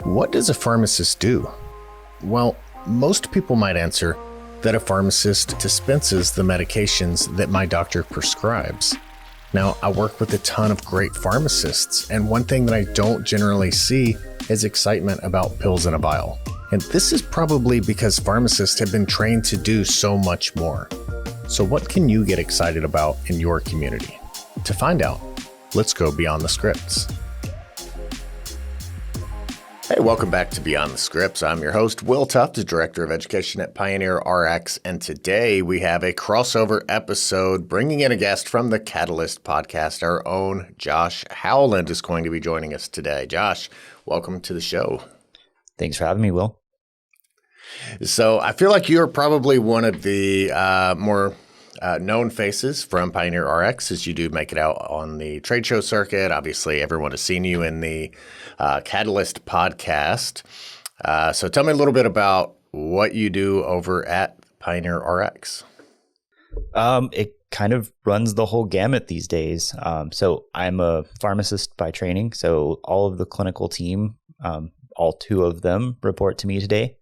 What does a pharmacist do? Well, most people might answer that a pharmacist dispenses the medications that my doctor prescribes. Now, I work with a ton of great pharmacists, and one thing that I don't generally see is excitement about pills in a vial. And this is probably because pharmacists have been trained to do so much more. So what can you get excited about in your community? To find out, let's go beyond the scripts. Hey, welcome back to Beyond the Scripts. I'm your host, Will Tuft, the Director of Education at PioneerRx, and today we have a crossover episode bringing in a guest from the Catalyst podcast. Our own Josh Howland is going to be joining us today. Josh, welcome to the show. Thanks for having me, Will. So I feel like you're probably one of the more known faces from PioneerRx as you do make it out on the trade show circuit. Obviously, everyone has seen you in the Catalyst podcast. So tell me a little bit about what you do over at PioneerRx. It kind of runs the whole gamut these days. So I'm a pharmacist by training. So all of the clinical team, all two of them report to me today.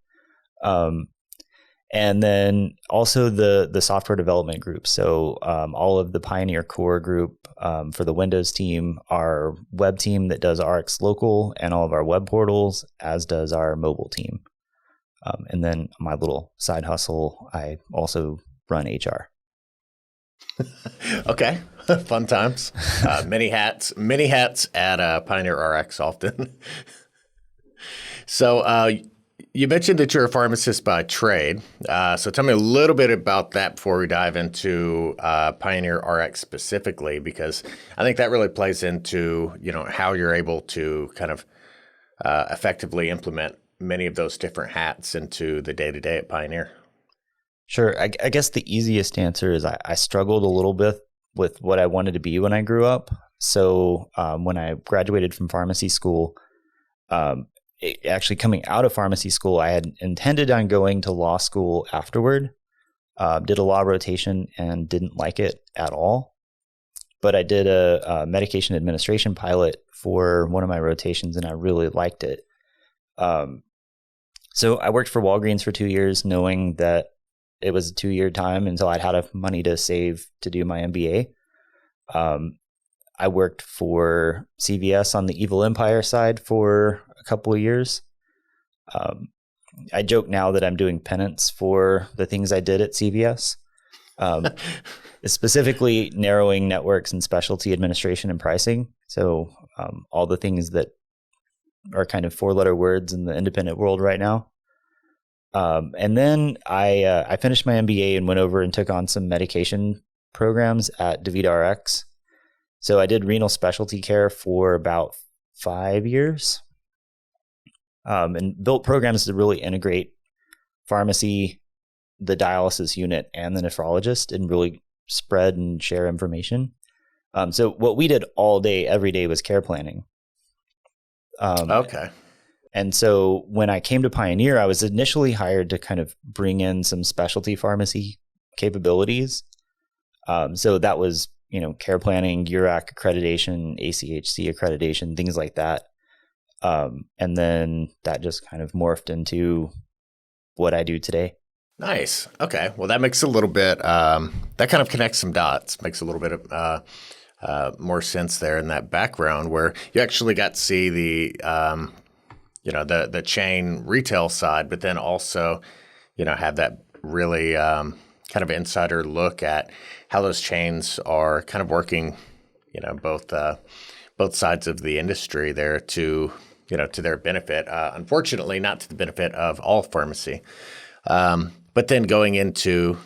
And then also the software development group. So all of the Pioneer Core group for the Windows team, our web team that does Rx Local and all of our web portals, as does our mobile team. And then my little side hustle, I also run HR. Okay, fun times. Many hats at PioneerRx often. So you mentioned that you're a pharmacist by trade. So tell me a little bit about that before we dive into PioneerRx specifically, because I think that really plays into, how you're able to kind of effectively implement many of those different hats into the day-to-day at Pioneer. Sure. I guess the easiest answer is I struggled a little bit with what I wanted to be when I grew up. So when I graduated from pharmacy school, actually coming out of pharmacy school, I had intended on going to law school afterward, did a law rotation and didn't like it at all. But I did a medication administration pilot for one of my rotations and I really liked it. So I worked for Walgreens for 2 years, knowing that it was a 2-year time until I'd had money to save to do my MBA. I worked for CVS on the Evil Empire side for a couple of years. I joke now that I'm doing penance for the things I did at CVS, specifically narrowing networks and specialty administration and pricing. So all the things that are kind of 4-letter words in the independent world right now. And then I finished my MBA and went over and took on some medication programs at DaVitaRx. So I did renal specialty care for about 5 years, and built programs to really integrate pharmacy, the dialysis unit, and the nephrologist, and really spread and share information. So what we did all day, every day, was care planning. Okay. And so when I came to Pioneer, I was initially hired to kind of bring in some specialty pharmacy capabilities. So that was care planning, URAC accreditation, ACHC accreditation, things like that. And then that just kind of morphed into what I do today. Nice. Okay. Well, that makes a little bit, that kind of connects some dots, makes a little bit of more sense there in that background where you actually got to see the chain retail side, but then also, have that really kind of insider look at how those chains are kind of working, both sides of the industry there to their benefit. Unfortunately, not to the benefit of all pharmacy. But then going into,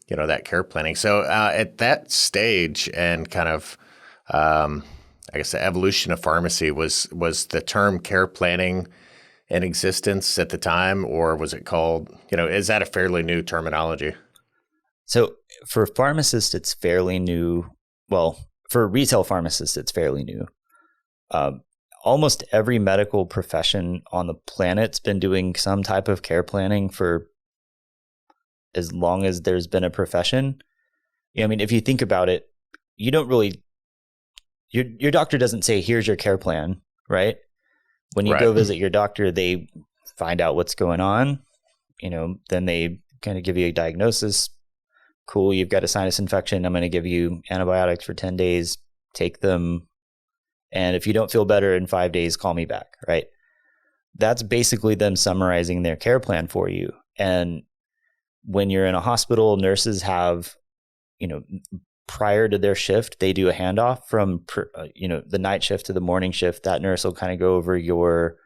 that care planning. So at that stage and kind of, I guess the evolution of pharmacy was the term care planning in existence at the time, or was it called, is that a fairly new terminology? So for pharmacists, it's fairly new. Well, for retail pharmacists, it's fairly new. Almost every medical profession on the planet's been doing some type of care planning for as long as there's been a profession. If you think about it, you don't really, your doctor doesn't say, here's your care plan, right? When you Right. go visit your doctor, they find out what's going on. Then they kind of give you a diagnosis. Cool, you've got a sinus infection. I'm going to give you antibiotics for 10 days. Take them. And if you don't feel better in 5 days, call me back, right? That's basically them summarizing their care plan for you. And when you're in a hospital, nurses have, prior to their shift, they do a handoff from, the night shift to the morning shift. That nurse will kind of go over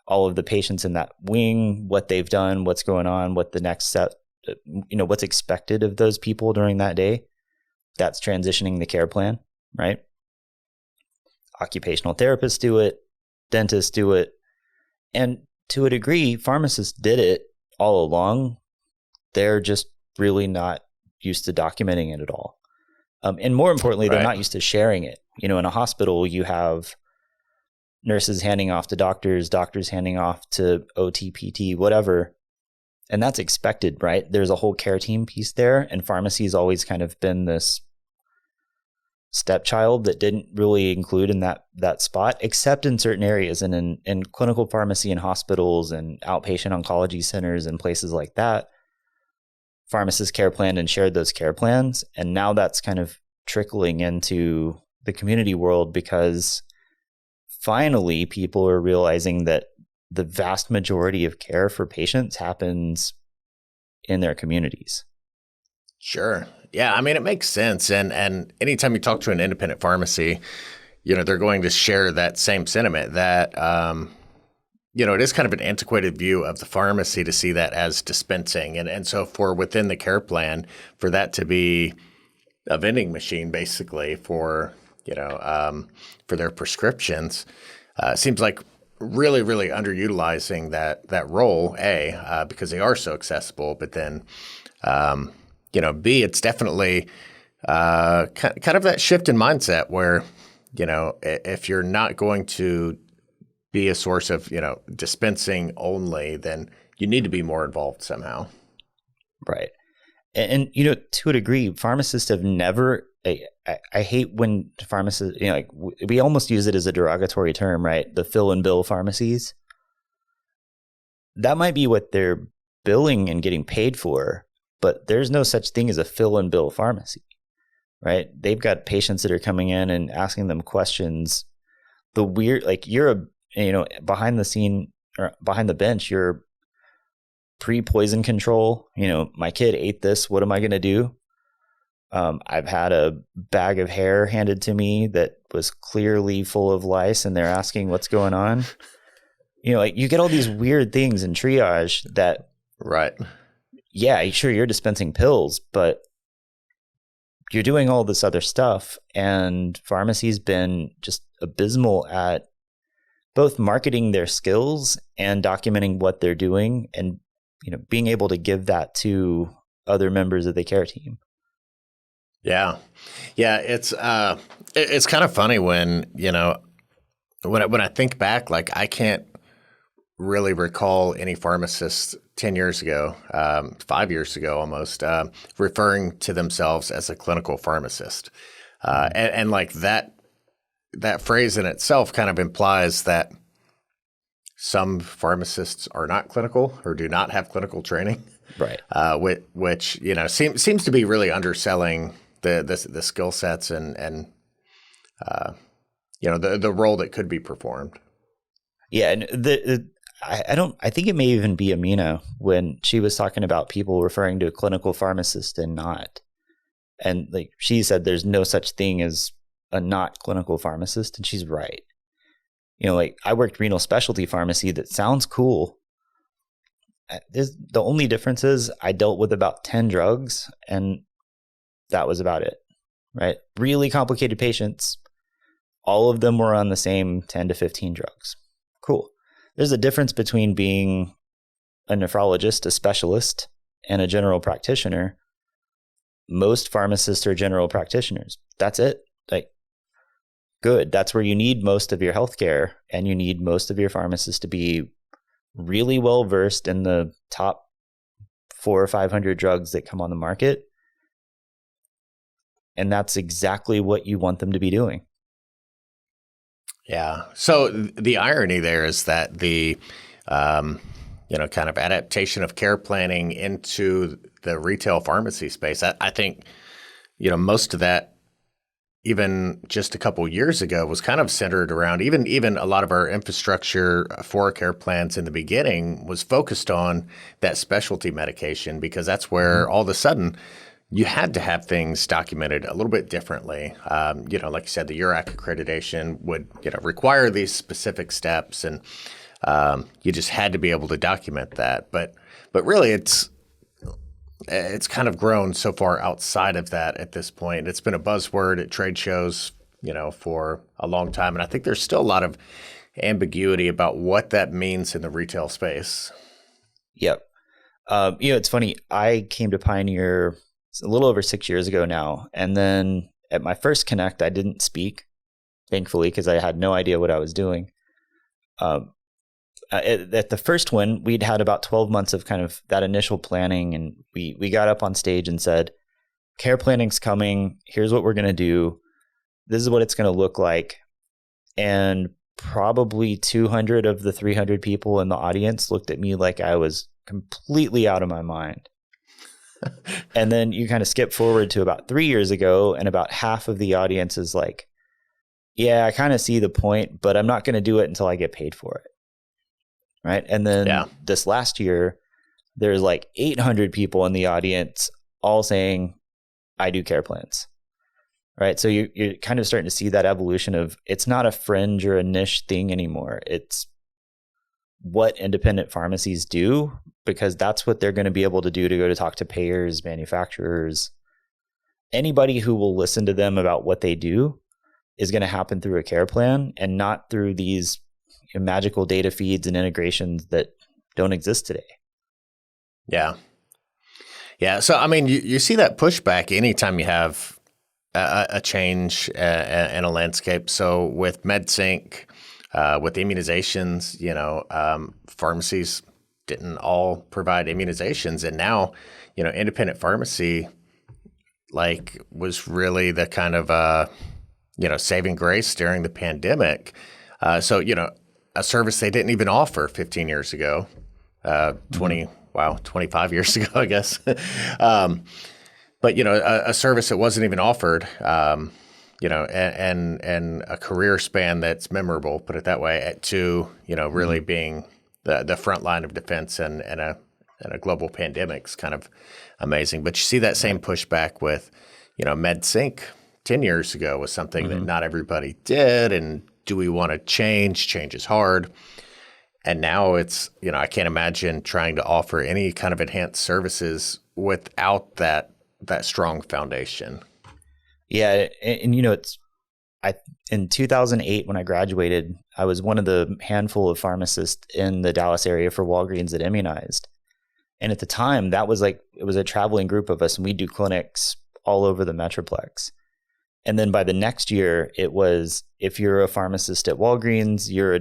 all of the patients in that wing, what they've done, what's going on, what the next step, what's expected of those people during that day. That's transitioning the care plan, right? Occupational therapists do it, dentists do it. And to a degree, pharmacists did it all along. They're just really not used to documenting it at all. And more importantly, they're not used to sharing it. In a hospital, you have nurses handing off to doctors, doctors handing off to OT, PT, whatever. And that's expected, right? There's a whole care team piece there. And pharmacy's always kind of been this stepchild that didn't really include in that spot, except in certain areas. And in clinical pharmacy in hospitals and outpatient oncology centers and places like that, pharmacists care planned and shared those care plans. And now that's kind of trickling into the community world because finally people are realizing that the vast majority of care for patients happens in their communities. Sure. Yeah, I mean, it makes sense. And anytime you talk to an independent pharmacy, they're going to share that same sentiment that, it is kind of an antiquated view of the pharmacy to see that as dispensing. And so for within the care plan, for that to be a vending machine, basically for their prescriptions, seems like really, really underutilizing that role, because they are so accessible, but then, B, it's definitely kind of that shift in mindset where, if you're not going to be a source of, dispensing only, then you need to be more involved somehow. Right. And to a degree, pharmacists have never, I hate when pharmacists, we almost use it as a derogatory term, right? The fill and bill pharmacies. That might be what they're billing and getting paid for, but there's no such thing as a fill and bill pharmacy, right? They've got patients that are coming in and asking them questions. The weird, you're behind the scene or behind the bench, you're pre-poison control. My kid ate this. What am I going to do? I've had a bag of hair handed to me that was clearly full of lice, and they're asking what's going on. You get all these weird things in triage that, right? Yeah, sure, you're dispensing pills, but you're doing all this other stuff. And pharmacy's been just abysmal at both marketing their skills and documenting what they're doing, and being able to give that to other members of the care team. Yeah. It's kind of funny when when I think back, I can't really recall any pharmacists 10 years ago, 5 years ago almost, referring to themselves as a clinical pharmacist, and that phrase in itself kind of implies that some pharmacists are not clinical or do not have clinical training, right? Which seems to be really underselling the skill sets and the role that could be performed. Yeah, and I think it may even be Amina when she was talking about people referring to a clinical pharmacist and not, and she said there's no such thing as a not clinical pharmacist, and she's right. I worked renal specialty pharmacy. That sounds cool. The only difference is I dealt with about 10 drugs, and that was about it, right? Really complicated patients. All of them were on the same 10 to 15 drugs. Cool. There's a difference between being a nephrologist, a specialist, and a general practitioner. Most pharmacists are general practitioners. That's it. Good. That's where you need most of your healthcare, and you need most of your pharmacists to be really well versed in the top 400 or 500 drugs that come on the market. And that's exactly what you want them to be doing. Yeah. So the irony there is that the, kind of adaptation of care planning into the retail pharmacy space, I think, most of that, even just a couple years ago, was kind of centered around even a lot of our infrastructure for care plans in the beginning was focused on that specialty medication, because that's where all of a sudden you had to have things documented a little bit differently. Like you said, the URAC accreditation would require these specific steps, and you just had to be able to document that. But really, it's kind of grown so far outside of that at this point. It's been a buzzword at trade shows, for a long time, and I think there's still a lot of ambiguity about what that means in the retail space. Yep. It's funny. I came to Pioneer a little over 6 years ago now. And then at my first Connect, I didn't speak, thankfully, because I had no idea what I was doing. At the first one, we'd had about 12 months of kind of that initial planning. And we got up on stage and said, care planning's coming. Here's what we're going to do. This is what it's going to look like. And probably 200 of the 300 people in the audience looked at me like I was completely out of my mind. And then you kind of skip forward to about 3 years ago, and about half of the audience is like, yeah, I kind of see the point, but I'm not going to do it until I get paid for it. Right. And then this last year, there's like 800 people in the audience all saying, I do care plans. Right. So you're kind of starting to see that evolution of, it's not a fringe or a niche thing anymore. It's what independent pharmacies do, because that's what they're going to be able to do to go to talk to payers, manufacturers. Anybody who will listen to them about what they do is going to happen through a care plan, and not through these magical data feeds and integrations that don't exist today. Yeah. Yeah. So, I mean, you see that pushback anytime you have a change in a landscape. So with MedSync, with immunizations, pharmacies didn't all provide immunizations. And now, independent pharmacy was really the kind of, saving grace during the pandemic. So, a service they didn't even offer 15 years ago, 25 years ago, I guess. But, a service that wasn't even offered, and a career span that's memorable, put it that way, to, really being the front line of defense and a global pandemic's kind of amazing. But you see that same pushback with, MedSync 10 years ago was something that not everybody did. And do we want to change? Change is hard. And now it's, I can't imagine trying to offer any kind of enhanced services without that strong foundation. Yeah. And in 2008, when I graduated, I was one of the handful of pharmacists in the Dallas area for Walgreens that immunized. And at the time, it was a traveling group of us, and we do clinics all over the Metroplex. And then by the next year, it was, if you're a pharmacist at Walgreens, you're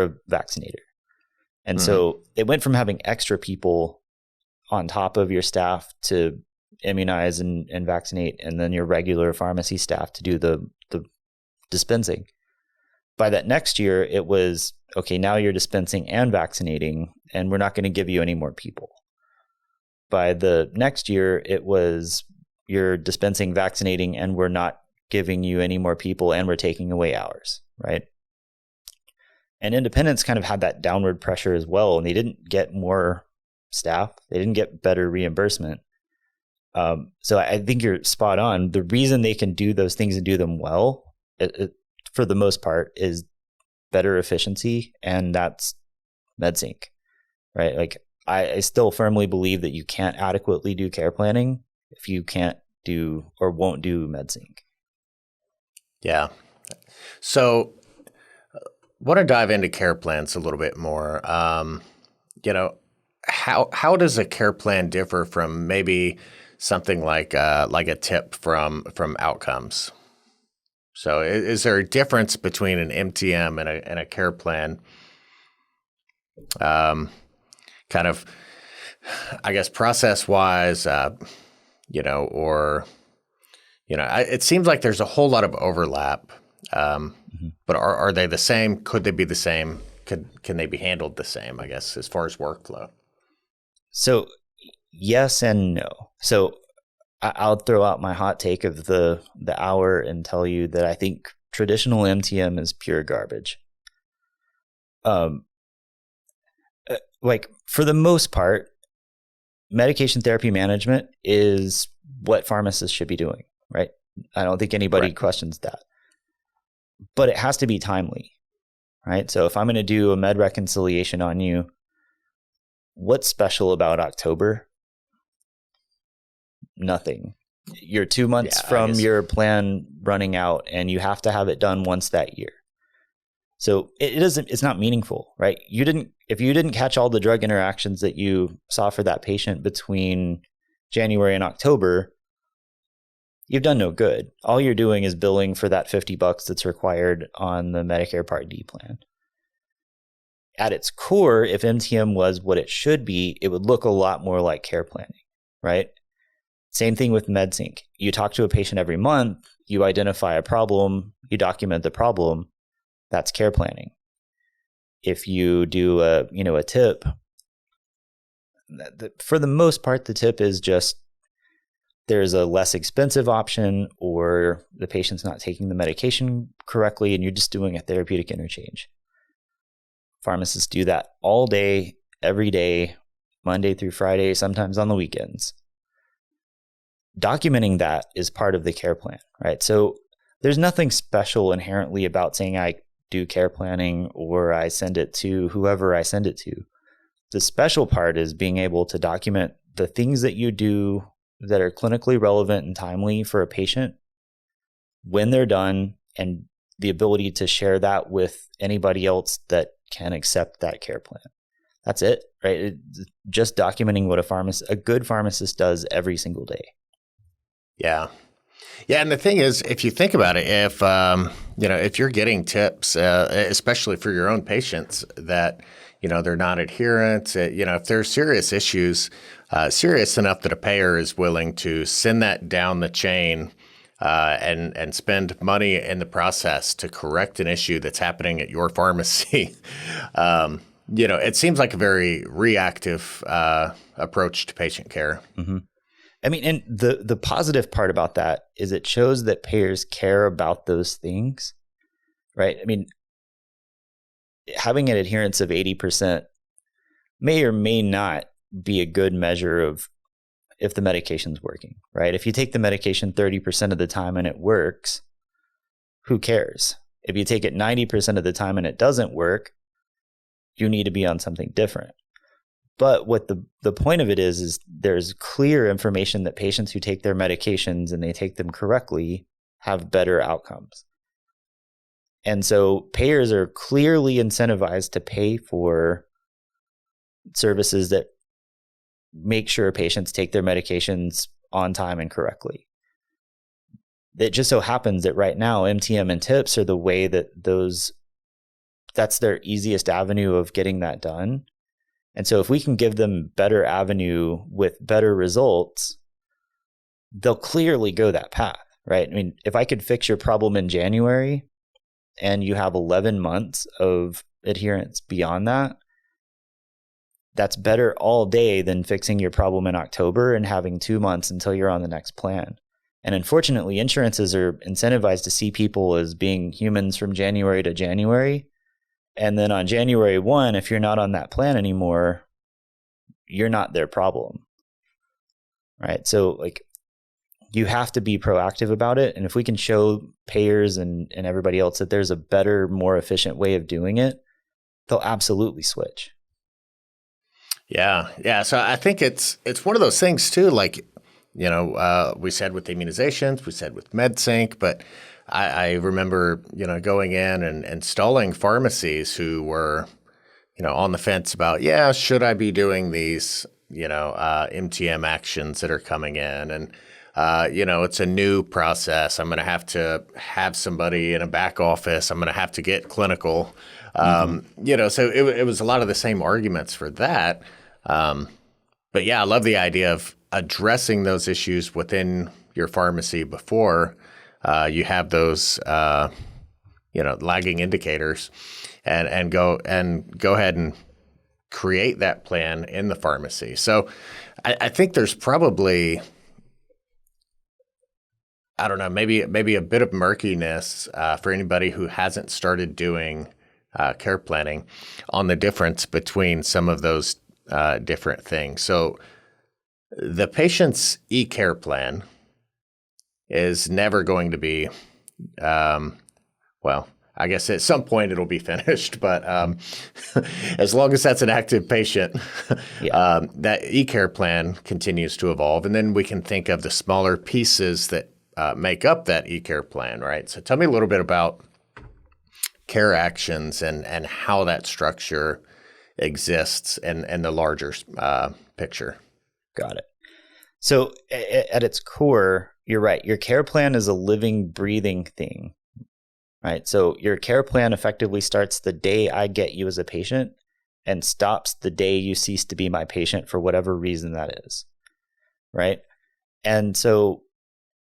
a vaccinator. And so it went from having extra people on top of your staff to immunize and vaccinate, and then your regular pharmacy staff to do the dispensing. By that next year, it was, okay, now you're dispensing and vaccinating, and we're not going to give you any more people. By the next year, it was, you're dispensing, vaccinating, and we're not giving you any more people, and we're taking away hours, right? And independents kind of had that downward pressure as well, and they didn't get more staff. They didn't get better reimbursement. So I think you're spot on. The reason they can do those things and do them well, for the most part, is better efficiency, and that's MedSync, right? Like I still firmly believe that you can't adequately do care planning if you can't do or won't do MedSync. Yeah. So want to dive into care plans a little bit more. How does a care plan differ from maybe something like a tip from outcomes? So is there a difference between an MTM and a care plan? Kind of, I guess, process wise, it seems like there's a whole lot of overlap But are they the same? Could they be the same? Can they be handled the same, I guess, as far as workflow? So yes and no. So I'll throw out my hot take of the hour and tell you that I think traditional MTM is pure garbage. Like for the most part, medication therapy management is what pharmacists should be doing, right? I don't think anybody questions that. But it has to be timely, right? So if I'm going to do a med reconciliation on you, what's special about October? Nothing. You're 2 months from your plan running out, and you have to have it done once that year. So it's not meaningful, right? If you didn't catch all the drug interactions that you saw for that patient between January and October, you've done no good. All you're doing is billing for that $50 that's required on the Medicare Part D plan. At its core, if MTM was what it should be, it would look a lot more like care planning, right? Same thing with MedSync. You talk to a patient every month, you identify a problem, you document the problem. That's care planning. If you do a tip, for the most part, the tip is just there's a less expensive option, or the patient's not taking the medication correctly and you're just doing a therapeutic interchange. Pharmacists do that all day, every day, Monday through Friday, sometimes on the weekends. Documenting that is part of the care plan, right? So there's nothing special inherently about saying I do care planning or I send it to whoever I send it to. The special part is being able to document the things that you do that are clinically relevant and timely for a patient when they're done, and the ability to share that with anybody else that can accept that care plan. That's it, right? Just documenting what a good pharmacist does every single day. Yeah. Yeah. And the thing is, if you think about it, if you're getting tips, especially for your own patients that, they're not adherent, if there's serious issues, serious enough that a payer is willing to send that down the chain and spend money in the process to correct an issue that's happening at your pharmacy, it seems like a very reactive approach to patient care. Mm-hmm. I mean, and the positive part about that is it shows that payers care about those things, right? I mean, having an adherence of 80% may or may not be a good measure of if the medication's working, right? If you take the medication 30% of the time and it works, who cares? If you take it 90% of the time and it doesn't work, you need to be on something different. But what the point of it is there's clear information that patients who take their medications and they take them correctly have better outcomes. And so payers are clearly incentivized to pay for services that make sure patients take their medications on time and correctly. It just so happens that right now, MTM and tips are the way that's their easiest avenue of getting that done. And so if we can give them better avenue with better results, they'll clearly go that path, right? I mean, if I could fix your problem in January and you have 11 months of adherence beyond that, that's better all day than fixing your problem in October and having 2 months until you're on the next plan. And unfortunately, insurances are incentivized to see people as being humans from January to January. And then on January 1, if you're not on that plan anymore, you're not their problem, right? So you have to be proactive about it. And if we can show payers and everybody else that there's a better, more efficient way of doing it, they'll absolutely switch. Yeah. Yeah. So I think it's one of those things too, we said with immunizations, we said with MedSync, but I remember, going in and installing pharmacies who were, on the fence about, should I be doing these, MTM actions that are coming in? And, it's a new process. I'm going to have somebody in a back office. I'm going to have to get clinical. So it was a lot of the same arguments for that. But yeah, I love the idea of addressing those issues within your pharmacy before you have those lagging indicators, and go ahead and create that plan in the pharmacy. So I think there's probably, I don't know, maybe a bit of murkiness for anybody who hasn't started doing care planning on the difference between some of those different things. So the patient's eCare plan is never going to be, well, I guess at some point it'll be finished, but as long as that's an active patient, that eCare plan continues to evolve. And then we can think of the smaller pieces that make up that eCare plan, right? So tell me a little bit about care actions and how that structure exists and the larger picture. Got it. So at its core, you're right. Your care plan is a living, breathing thing, right? So your care plan effectively starts the day I get you as a patient and stops the day you cease to be my patient for whatever reason that is, right? And so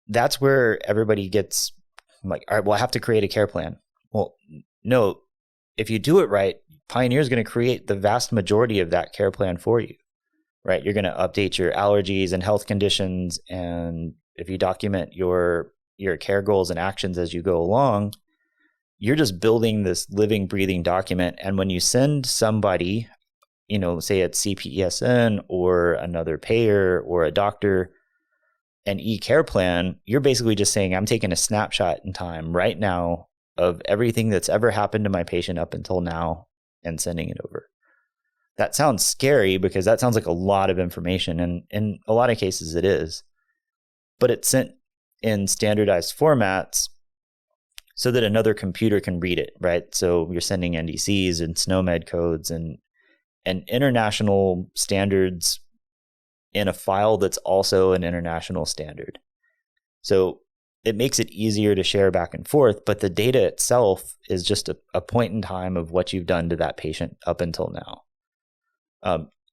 that's where everybody gets like, all right, well, I have to create a care plan. Well, no, if you do it right, Pioneer is going to create the vast majority of that care plan for you, right? You're going to update your allergies and health conditions. And if you document your care goals and actions as you go along, you're just building this living, breathing document. And when you send somebody, say it's CPESN or another payer or a doctor, an eCare plan, you're basically just saying, I'm taking a snapshot in time right now of everything that's ever happened to my patient up until now and sending it over. That sounds scary because that sounds like a lot of information. And in a lot of cases it is, but it's sent in standardized formats so that another computer can read it, right? So you're sending NDCs and SNOMED codes and international standards in a file that's also an international standard. So it makes it easier to share back and forth, but the data itself is just a point in time of what you've done to that patient up until now.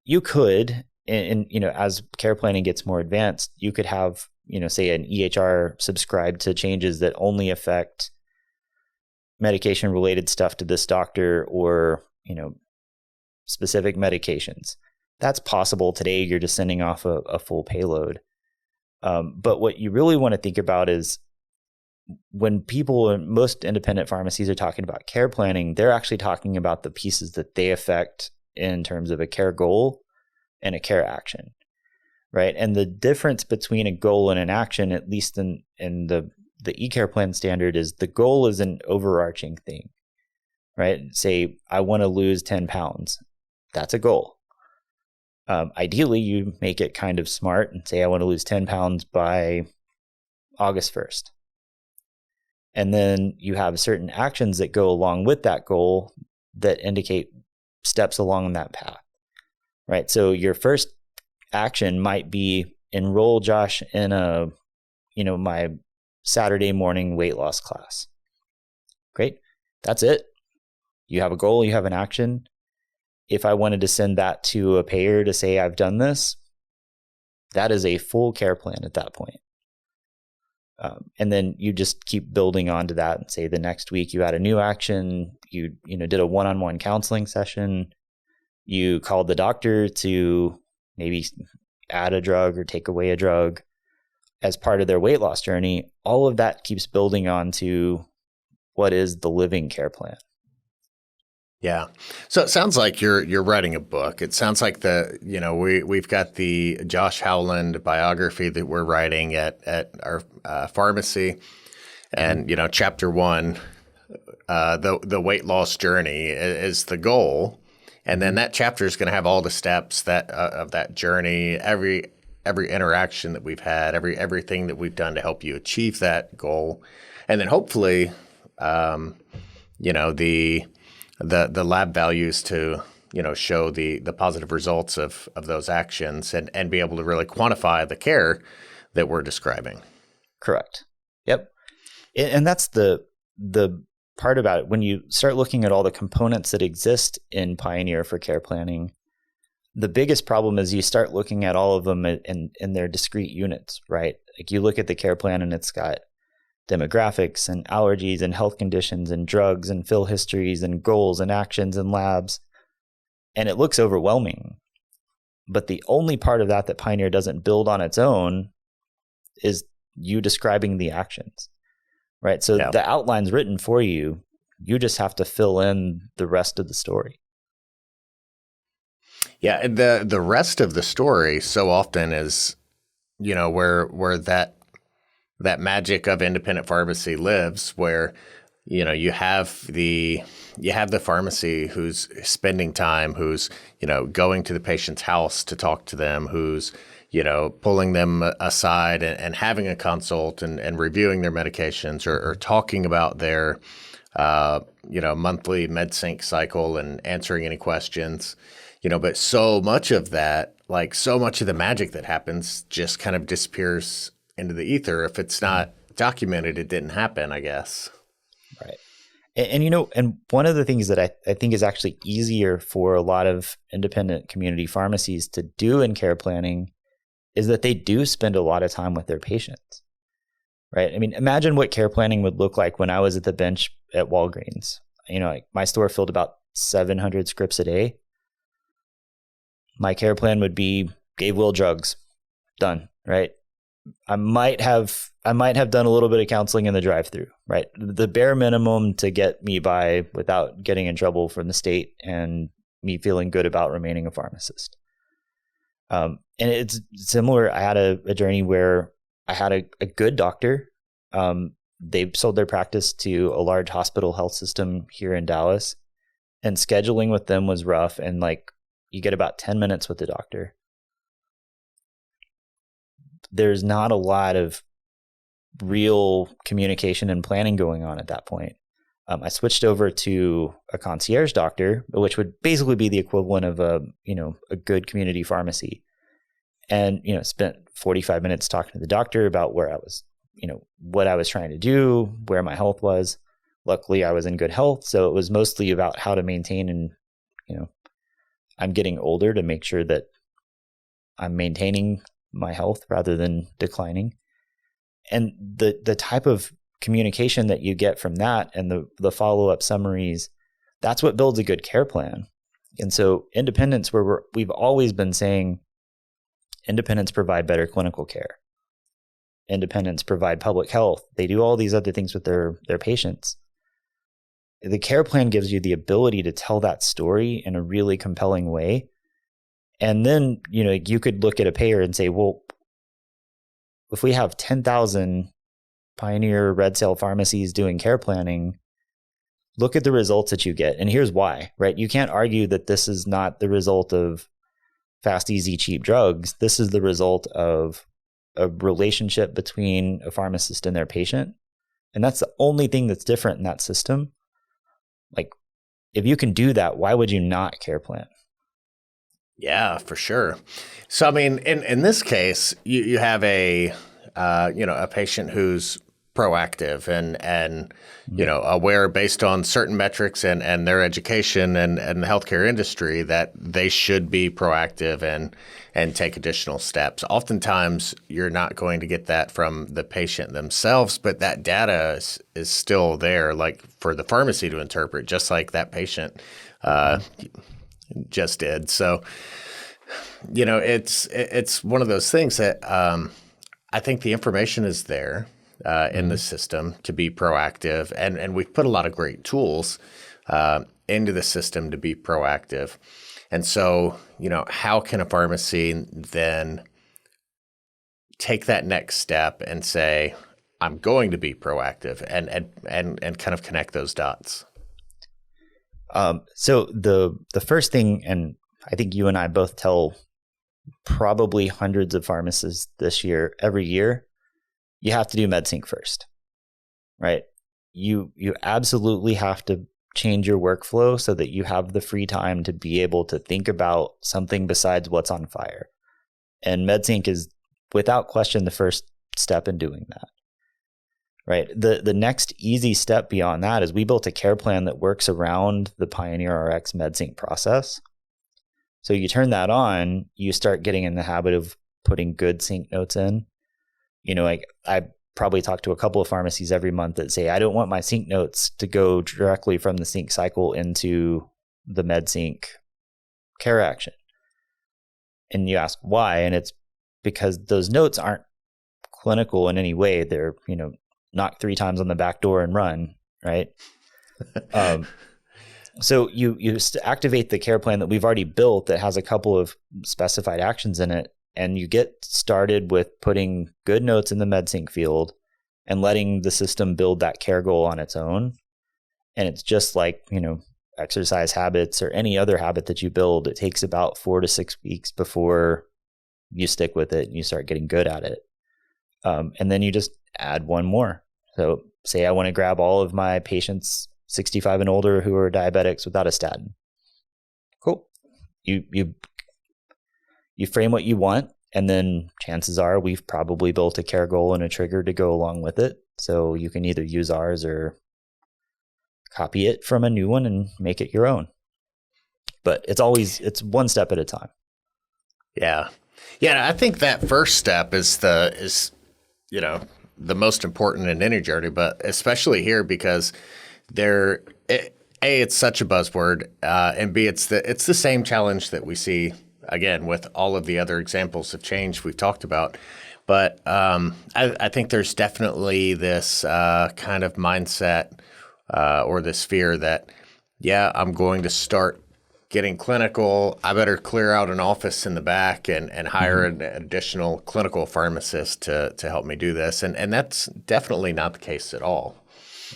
You could, as care planning gets more advanced, you could have, say an EHR subscribe to changes that only affect medication related stuff to this doctor or, specific medications. That's possible today. You're just sending off a full payload. But what you really want to think about is when people in most independent pharmacies are talking about care planning, they're actually talking about the pieces that they affect in terms of a care goal and a care action, right? And the difference between a goal and an action, at least in the eCare plan standard, is the goal is an overarching thing, right? Say, I want to lose 10 pounds. That's a goal. Ideally, you make it kind of smart and say, I want to lose 10 pounds by August 1st. And then you have certain actions that go along with that goal that indicate steps along that path, right? So your first action might be enroll Josh in my Saturday morning weight loss class. Great. That's it. You have a goal, you have an action. If I wanted to send that to a payer to say I've done this, that is a full care plan at that point. And then you just keep building onto that and say the next week you had a new action, you did a one-on-one counseling session, you called the doctor to maybe add a drug or take away a drug as part of their weight loss journey. All of that keeps building onto what is the living care plan. Yeah. So it sounds like you're writing a book. It sounds like we've got the Josh Howland biography that we're writing at our pharmacy, and chapter 1, the weight loss journey is the goal, and then that chapter is going to have all the steps of that journey, every interaction that we've had, everything that we've done to help you achieve that goal, and then hopefully, the lab values to show the positive results of those actions and be able to really quantify the care that we're describing. Correct. Yep. And that's the part about it. When you start looking at all the components that exist in Pioneer for care planning, the biggest problem is you start looking at all of them in their discrete units, right? Like you look at the care plan and it's got demographics and allergies and health conditions and drugs and fill histories and goals and actions and labs. And it looks overwhelming. But the only part of that Pioneer doesn't build on its own is you describing the actions, right? So the outline's written for you. You just have to fill in the rest of the story. Yeah, and the rest of the story so often is, where that magic of independent pharmacy lives, where you have the pharmacy who's spending time, who's going to the patient's house to talk to them, who's pulling them aside and having a consult and reviewing their medications or talking about their monthly MedSync cycle and answering any questions. But so much of that, like so much of the magic that happens just kind of disappears into the ether. If it's not documented, it didn't happen, I guess. Right. And one of the things that I think is actually easier for a lot of independent community pharmacies to do in care planning is that they do spend a lot of time with their patients, right? I mean, imagine what care planning would look like when I was at the bench at Walgreens. My store filled about 700 scripts a day. My care plan would be gave Will drugs, done, right? I might have done a little bit of counseling in the drive-through, right? The bare minimum to get me by without getting in trouble from the state and me feeling good about remaining a pharmacist. And it's similar. I had a journey where I had a good doctor. They sold their practice to a large hospital health system here in Dallas, and scheduling with them was rough. And you get about 10 minutes with the doctor. There's not a lot of real communication and planning going on at that point. I switched over to a concierge doctor, which would basically be the equivalent of a good community pharmacy. And, spent 45 minutes talking to the doctor about where I was, what I was trying to do, where my health was. Luckily, I was in good health. So it was mostly about how to maintain and, I'm getting older to make sure that I'm maintaining my health rather than declining. And the type of communication that you get from that and the follow-up summaries, that's what builds a good care plan. And so independents, where we've always been saying independents provide better clinical care. Independents provide public health. They do all these other things with their patients. The care plan gives you the ability to tell that story in a really compelling way. And then, you could look at a payer and say, well, if we have 10,000 Pioneer red cell pharmacies doing care planning, look at the results that you get. And here's why, right? You can't argue that this is not the result of fast, easy, cheap drugs. This is the result of a relationship between a pharmacist and their patient. And that's the only thing that's different in that system. If you can do that, why would you not care plan? Yeah, for sure. So, I mean, in this case, you have a patient who's proactive and aware based on certain metrics and their education and the healthcare industry that they should be proactive and take additional steps. Oftentimes, you're not going to get that from the patient themselves, but that data is still there, for the pharmacy to interpret, just like that patient just did. So, it's one of those things that I think the information is there in the system to be proactive, and we've put a lot of great tools into the system to be proactive. And so, how can a pharmacy then take that next step and say, I'm going to be proactive and kind of connect those dots? So the first thing, and I think you and I both tell probably hundreds of pharmacists every year, you have to do MedSync first, right? You absolutely have to change your workflow so that you have the free time to be able to think about something besides what's on fire. And MedSync is without question the first step in doing that. Right. The next easy step beyond that is we built a care plan that works around the PioneerRx MedSync process. So you turn that on, you start getting in the habit of putting good sync notes in. I probably talk to a couple of pharmacies every month that say, I don't want my sync notes to go directly from the sync cycle into the MedSync care action. And you ask why, and it's because those notes aren't clinical in any way. They're, knock 3 times on the back door and run, right? So you activate the care plan that we've already built that has a couple of specified actions in it, and you get started with putting good notes in the MedSync field and letting the system build that care goal on its own. And it's just like, exercise habits or any other habit that you build. It takes about 4 to 6 weeks before you stick with it and you start getting good at it. And then you just add one more. So say I want to grab all of my patients 65 and older who are diabetics without a statin. Cool. You frame what you want, and then chances are we've probably built a care goal and a trigger to go along with it. So you can either use ours or copy it from a new one and make it your own. But it's one step at a time. Yeah. Yeah, I think that first step is the most important in any journey, but especially here because it's such a buzzword, and B, it's the same challenge that we see again with all of the other examples of change we've talked about. But I think there's definitely this kind of mindset or this fear that, I'm going to start getting clinical. I better clear out an office in the back and hire an additional clinical pharmacist to help me do this. And that's definitely not the case at all.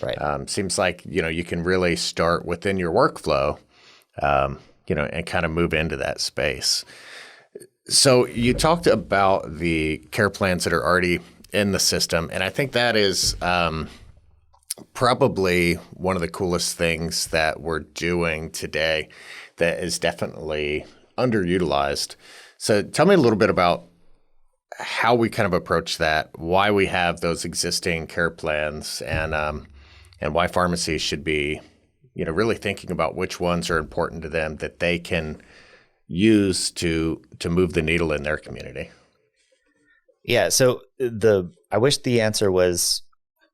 Right. Seems like, you can really start within your workflow, and kind of move into that space. So you talked about the care plans that are already in the system. And I think that is probably one of the coolest things that we're doing today that is definitely underutilized. So tell me a little bit about how we kind of approach that, why we have those existing care plans, and why pharmacies should be, really thinking about which ones are important to them that they can use to move the needle in their community. Yeah. So I wish the answer was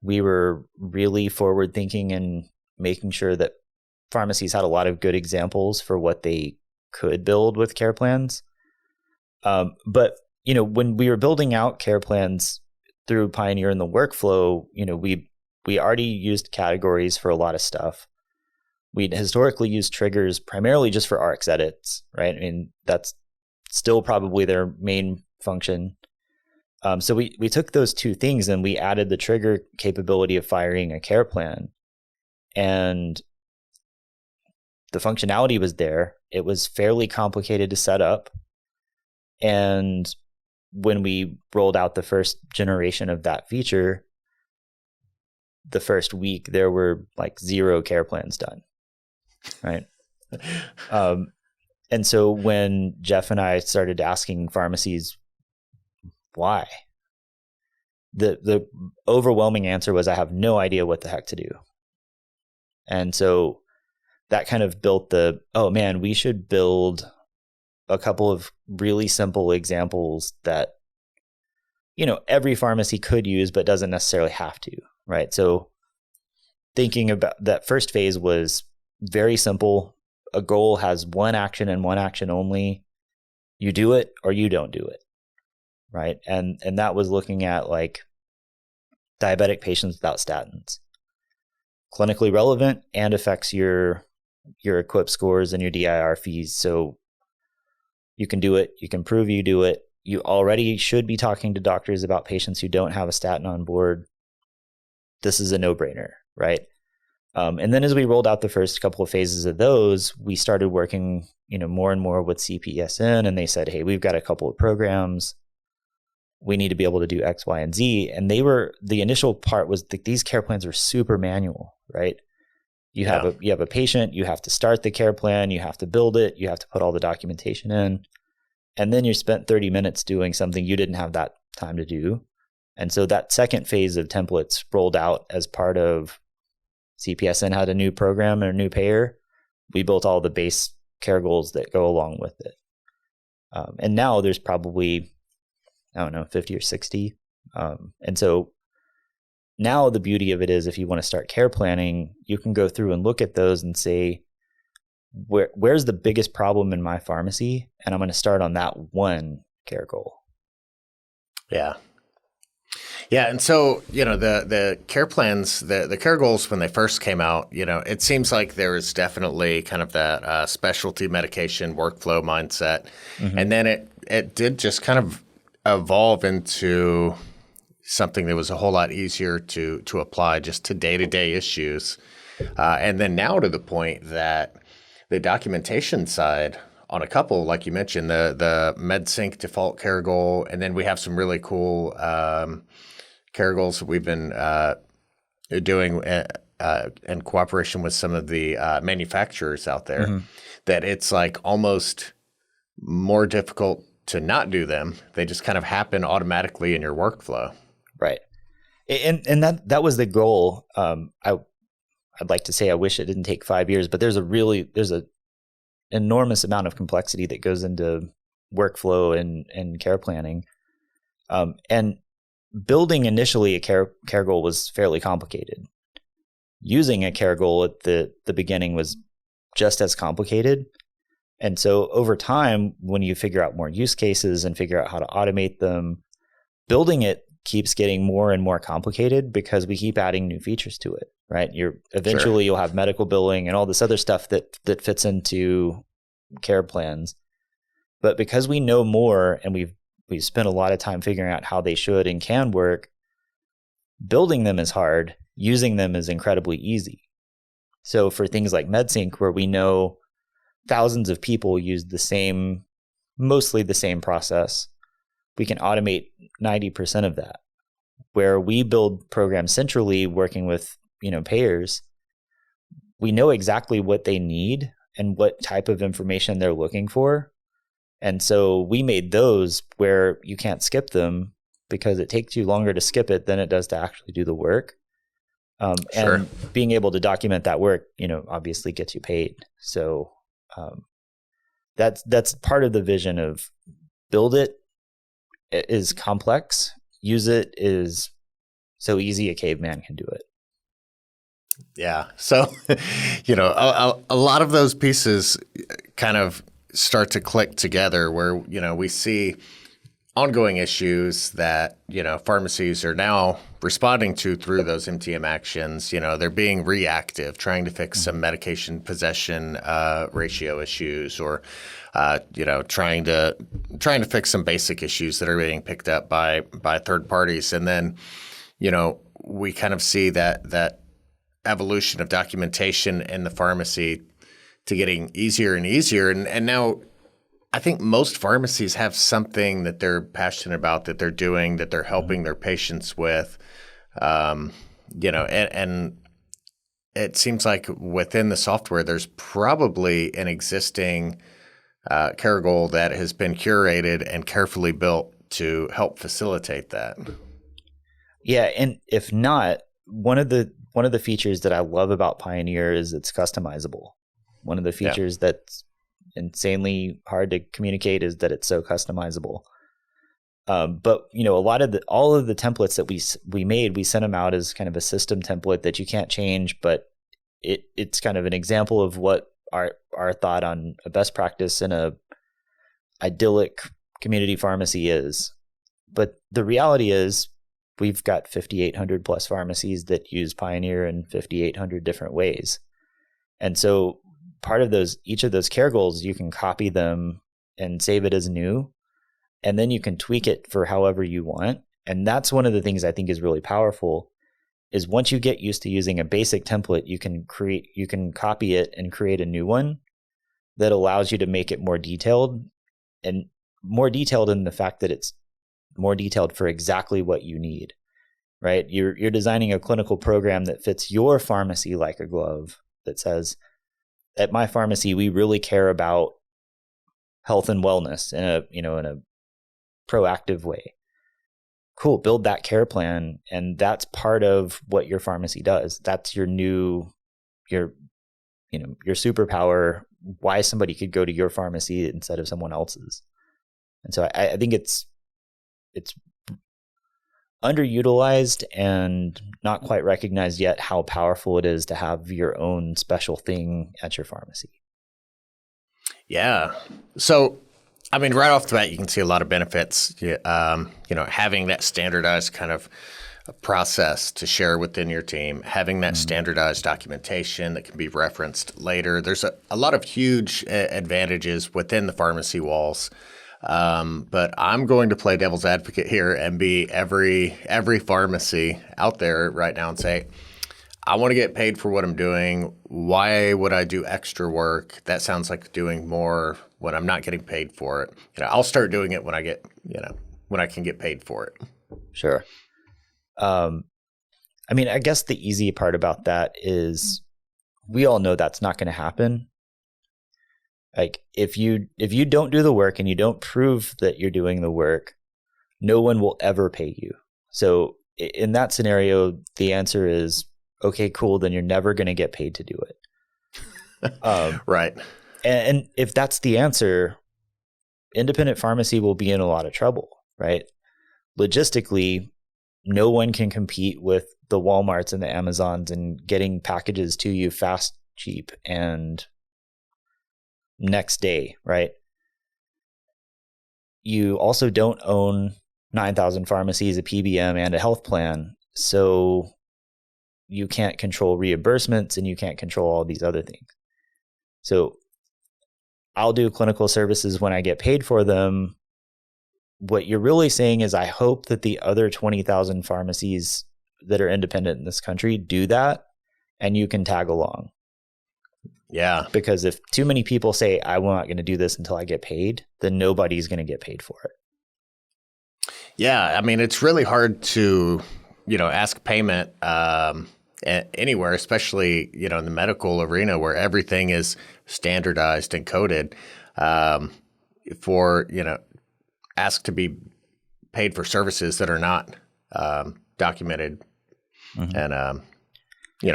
we were really forward thinking and making sure that pharmacies had a lot of good examples for what they could build with care plans. But, when we were building out care plans through Pioneer in the workflow, we already used categories for a lot of stuff. We'd historically used triggers primarily just for Rx edits, right? I mean, that's still probably their main function. So we took those two things and we added the trigger capability of firing a care plan. And the functionality was there. It was fairly complicated to set up. And when we rolled out the first generation of that feature, the first week there were like 0 care plans done, right? And so when Jeff and I started asking pharmacies why, the overwhelming answer was, I have no idea what the heck to do. And so that kind of built we should build a couple of really simple examples that, every pharmacy could use, but doesn't necessarily have to, right? So thinking about that first phase was very simple. A goal has one action and one action only. You do it or you don't do it, right? And that was looking at like diabetic patients without statins. Clinically relevant and affects your equip scores and your DIR fees. So you can do it. You can prove you do it. You already should be talking to doctors about patients who don't have a statin on board. This is a no-brainer, right? And then as we rolled out the first couple of phases of those, we started working, more and more with CPSN, and they said, hey, we've got a couple of programs. We need to be able to do X, Y, and Z. And the initial part was that these care plans were super manual, right? You have a patient, you have to start the care plan, you have to build it, you have to put all the documentation in, and then you spent 30 minutes doing something you didn't have that time to do. And so that second phase of templates rolled out as part of CPSN had a new program and a new payer. We built all the base care goals that go along with it. And now there's probably, 50 or 60. And so now the beauty of it is, if you want to start care planning, you can go through and look at those and say, where's the biggest problem in my pharmacy? And I'm going to start on that one care goal. Yeah. Yeah. And so, the care plans, the care goals, when they first came out, it seems like there was definitely kind of that specialty medication workflow mindset. Mm-hmm. And then it did just kind of evolve into something that was a whole lot easier to apply just to day-to-day issues. And then now to the point that the documentation side on a couple, like you mentioned, the MedSync default care goal, and then we have some really cool care goals that we've been doing in cooperation with some of the manufacturers out there, mm-hmm. that it's like almost more difficult to not do them. They just kind of happen automatically in your workflow. Right. And that was the goal. I'd like to say I wish it didn't take 5 years, but there's a enormous amount of complexity that goes into workflow and care planning. And building initially a care goal was fairly complicated. Using a care goal at the beginning was just as complicated. And so over time, when you figure out more use cases and figure out how to automate them, building it keeps getting more and more complicated because we keep adding new features to it, right? Eventually you'll have medical billing and all this other stuff that fits into care plans. But because we know more and we've spent a lot of time figuring out how they should and can work, building them is hard, using them is incredibly easy. So for things like MedSync, where we know thousands of people use mostly the same process, we can automate 90% of that. Where we build programs centrally working with, payers, we know exactly what they need and what type of information they're looking for. And so we made those where you can't skip them because it takes you longer to skip it than it does to actually do the work. And being able to document that work, obviously gets you paid. So that's part of the vision of build it is complex. Use it is so easy a caveman can do it. Yeah. So, a lot of those pieces kind of start to click together where, we see ongoing issues that, pharmacies are now responding to through those MTM actions. They're being reactive, trying to fix some medication possession ratio issues, or trying to fix some basic issues that are being picked up by third parties. And then, we kind of see that evolution of documentation in the pharmacy to getting easier and easier. And now I think most pharmacies have something that they're passionate about, that they're doing, that they're helping their patients with, and it seems like within the software, there's probably an existing care goal that has been curated and carefully built to help facilitate that. Yeah. And if not, one of the features that I love about Pioneer is it's customizable. One of the features that's insanely hard to communicate is that it's so customizable. But all of the templates that we made, we sent them out as kind of a system template that you can't change, but it's kind of an example of what our thought on a best practice in a idyllic community pharmacy is. But the reality is we've got 5,800 plus pharmacies that use Pioneer in 5,800 different ways. And so part of each of those care goals, you can copy them and save it as new, and then you can tweak it for however you want. And that's one of the things I think is really powerful, is once you get used to using a basic template, you can copy it and create a new one that allows you to make it more detailed, and more detailed in the fact that it's more detailed for exactly what you need, right? You're designing a clinical program that fits your pharmacy like a glove, that says, at my pharmacy, we really care about health and wellness in a proactive way. Cool. Build that care plan. And that's part of what your pharmacy does. That's your superpower, why somebody could go to your pharmacy instead of someone else's. And so I think it's underutilized and not quite recognized yet how powerful it is to have your own special thing at your pharmacy. Yeah. So, I mean, right off the bat, you can see a lot of benefits. Having that standardized kind of process to share within your team, having that standardized documentation that can be referenced later. There's a lot of huge advantages within the pharmacy walls. But I'm going to play devil's advocate here and be every pharmacy out there right now and say, I want to get paid for what I'm doing. Why would I do extra work? That sounds like doing more when I'm not getting paid for it. I'll start doing it when I get, when I can get paid for it. Sure. I mean, I guess the easy part about that is we all know that's not going to happen. Like if you don't do the work and you don't prove that you're doing the work, no one will ever pay you. So in that scenario, the answer is, okay, cool. Then you're never going to get paid to do it. Right. And if that's the answer, independent pharmacy will be in a lot of trouble, right? Logistically, no one can compete with the Walmarts and the Amazons and getting packages to you fast, cheap, and next day, right? You also don't own 9,000 pharmacies, a PBM, and a health plan. So you can't control reimbursements and you can't control all these other things. So I'll do clinical services when I get paid for them. What you're really saying is I hope that the other 20,000 pharmacies that are independent in this country do that and you can tag along. Yeah. Because if too many people say, I'm not going to do this until I get paid, then nobody's going to get paid for it. Yeah. I mean, it's really hard to, ask payment anywhere, especially, in the medical arena where everything is standardized and coded for, ask to be paid for services that are not documented and,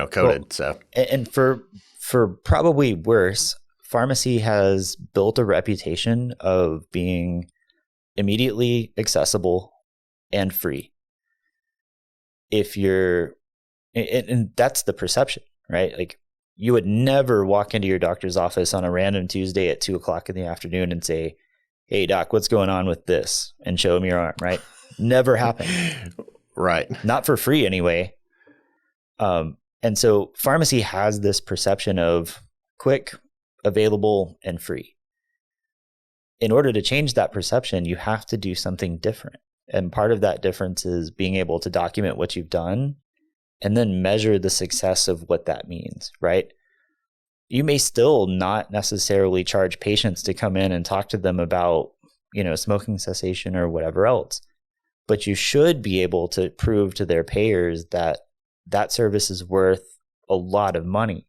coded. Well, so, and for probably worse, pharmacy has built a reputation of being immediately accessible and free. And that's the perception, right? Like you would never walk into your doctor's office on a random Tuesday at 2:00 in the afternoon and say, hey doc, what's going on with this? And show him your arm, right? Never happened. Right. Not for free anyway. And so pharmacy has this perception of quick, available, and free. In order to change that perception, you have to do something different. And part of that difference is being able to document what you've done and then measure the success of what that means, right? You may still not necessarily charge patients to come in and talk to them about, smoking cessation or whatever else, but you should be able to prove to their payers that that service is worth a lot of money,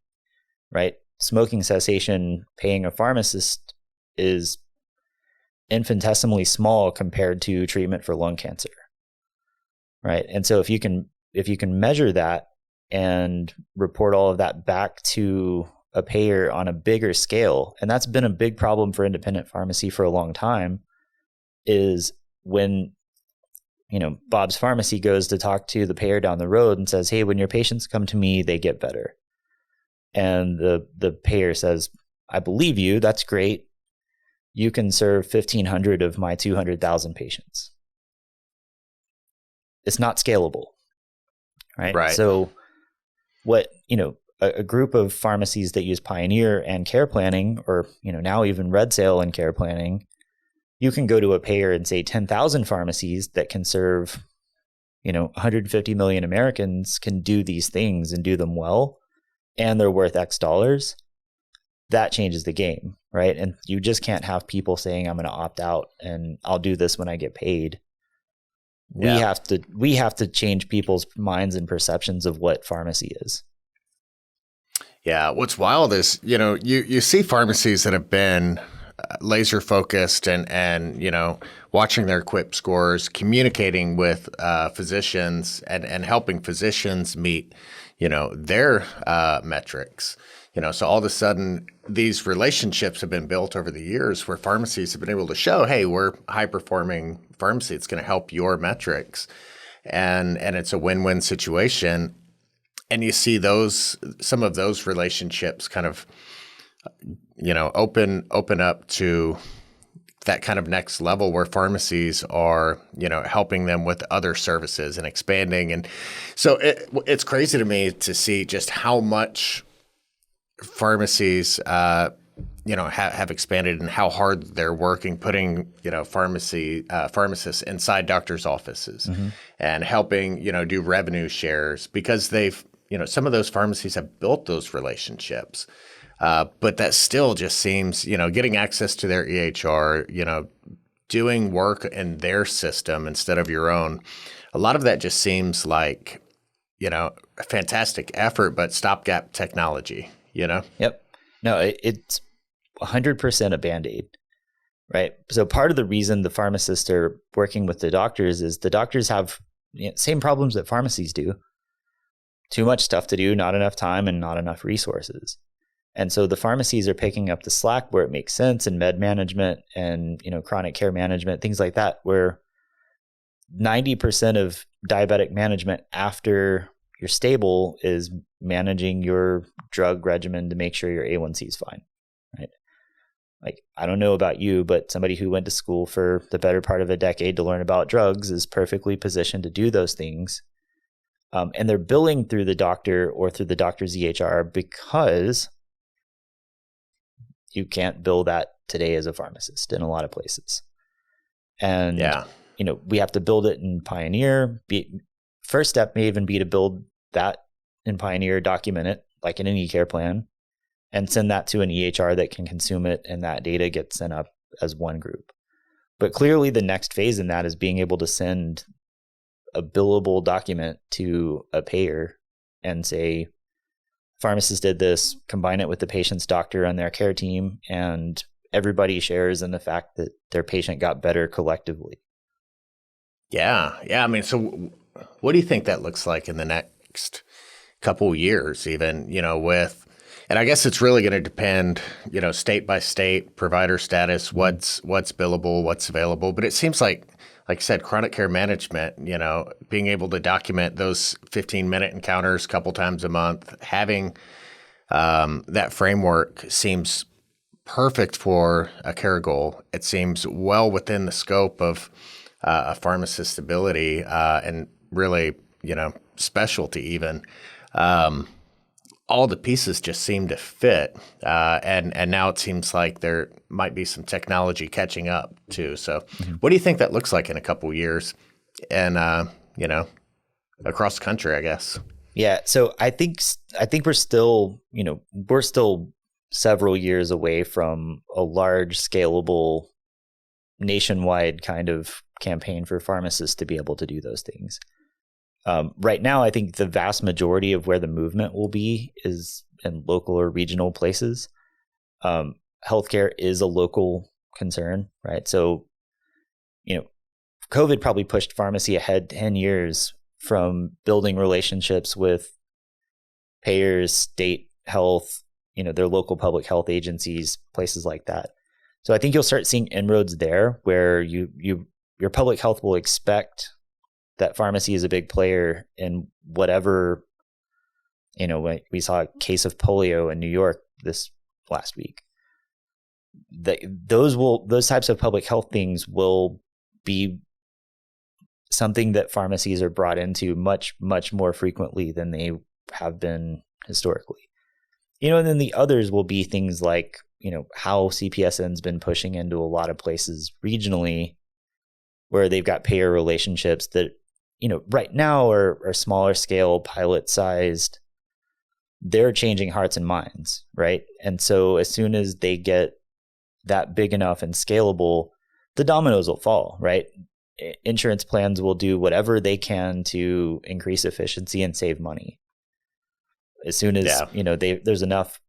right? Smoking cessation, paying a pharmacist is infinitesimally small compared to treatment for lung cancer, right? And so if you can measure that and report all of that back to a payer on a bigger scale, and that's been a big problem for independent pharmacy for a long time, is when Bob's Pharmacy goes to talk to the payer down the road and says, hey, when your patients come to me, they get better. And the payer says, I believe you. That's great. You can serve 1,500 of my 200,000 patients. It's not scalable, right? Right. So what, a group of pharmacies that use Pioneer and care planning, or, now even Red Sale and care planning, you can go to a payer and say 10,000 pharmacies that can serve, 150 million Americans can do these things and do them well, and they're worth X dollars. That changes the game, right? And you just can't have people saying, I'm going to opt out and I'll do this when I get paid. Yeah. We have to change people's minds and perceptions of what pharmacy is. Yeah. What's wild is, you see pharmacies that have been laser focused and watching their QUIP scores, communicating with physicians and helping physicians meet, their metrics. So all of a sudden these relationships have been built over the years where pharmacies have been able to show, hey, we're high performing pharmacy. It's going to help your metrics. and it's a win-win situation. And you see some of those relationships kind of, open up to that kind of next level where pharmacies are, helping them with other services and expanding. And so it's crazy to me to see just how much pharmacies, have expanded and how hard they're working, putting, pharmacists inside doctors' offices and helping, do revenue shares because they've, some of those pharmacies have built those relationships. But that still just seems, getting access to their EHR, doing work in their system instead of your own. A lot of that just seems like, a fantastic effort, but stopgap technology, Yep. No, it's 100% a Band-Aid, right? So part of the reason the pharmacists are working with the doctors is the doctors have same problems that pharmacies do. Too much stuff to do, not enough time, and not enough resources. And so the pharmacies are picking up the slack where it makes sense in med management and, chronic care management, things like that, where 90% of diabetic management after you're stable is managing your drug regimen to make sure your A1C is fine, right? Like, I don't know about you, but somebody who went to school for the better part of a decade to learn about drugs is perfectly positioned to do those things. And they're billing through the doctor or through the doctor's EHR because you can't bill that today as a pharmacist in a lot of places. And, we have to build it in Pioneer. First step may even be to build that in Pioneer, document it like in an eCare plan, and send that to an EHR that can consume it, and that data gets sent up as one group. But clearly the next phase in that is being able to send a billable document to a payer and say, pharmacist did this, combine it with the patient's doctor and their care team, and everybody shares in the fact that their patient got better collectively. Yeah. I mean, so what do you think that looks like in the next couple years, even, and I guess it's really going to depend, state by state, provider status, what's billable, what's available. But it seems like I said, chronic care management, being able to document those 15-minute encounters a couple times a month, having that framework seems perfect for a care goal. It seems well within the scope of a pharmacist's ability and really, specialty even. All the pieces just seem to fit. And now it seems like there might be some technology catching up too. So what do you think that looks like in a couple of years and, across the country, I guess? Yeah. So I think we're still several years away from a large scalable nationwide kind of campaign for pharmacists to be able to do those things. Right now, I think the vast majority of where the movement will be is in local or regional places. Healthcare is a local concern, right? So, COVID probably pushed pharmacy ahead 10 years from building relationships with payers, state health, their local public health agencies, places like that. So I think you'll start seeing inroads there where your public health will expect that pharmacy is a big player in whatever, we saw a case of polio in New York this last week. Those types of public health things will be something that pharmacies are brought into much, much more frequently than they have been historically. And then the others will be things like, how CPSN's been pushing into a lot of places regionally where they've got payer relationships that, right now are smaller scale, pilot sized. They're changing hearts and minds, right? And so as soon as they get that big enough and scalable, the dominoes will fall, right? Insurance plans will do whatever they can to increase efficiency and save money. As soon as, there's enough,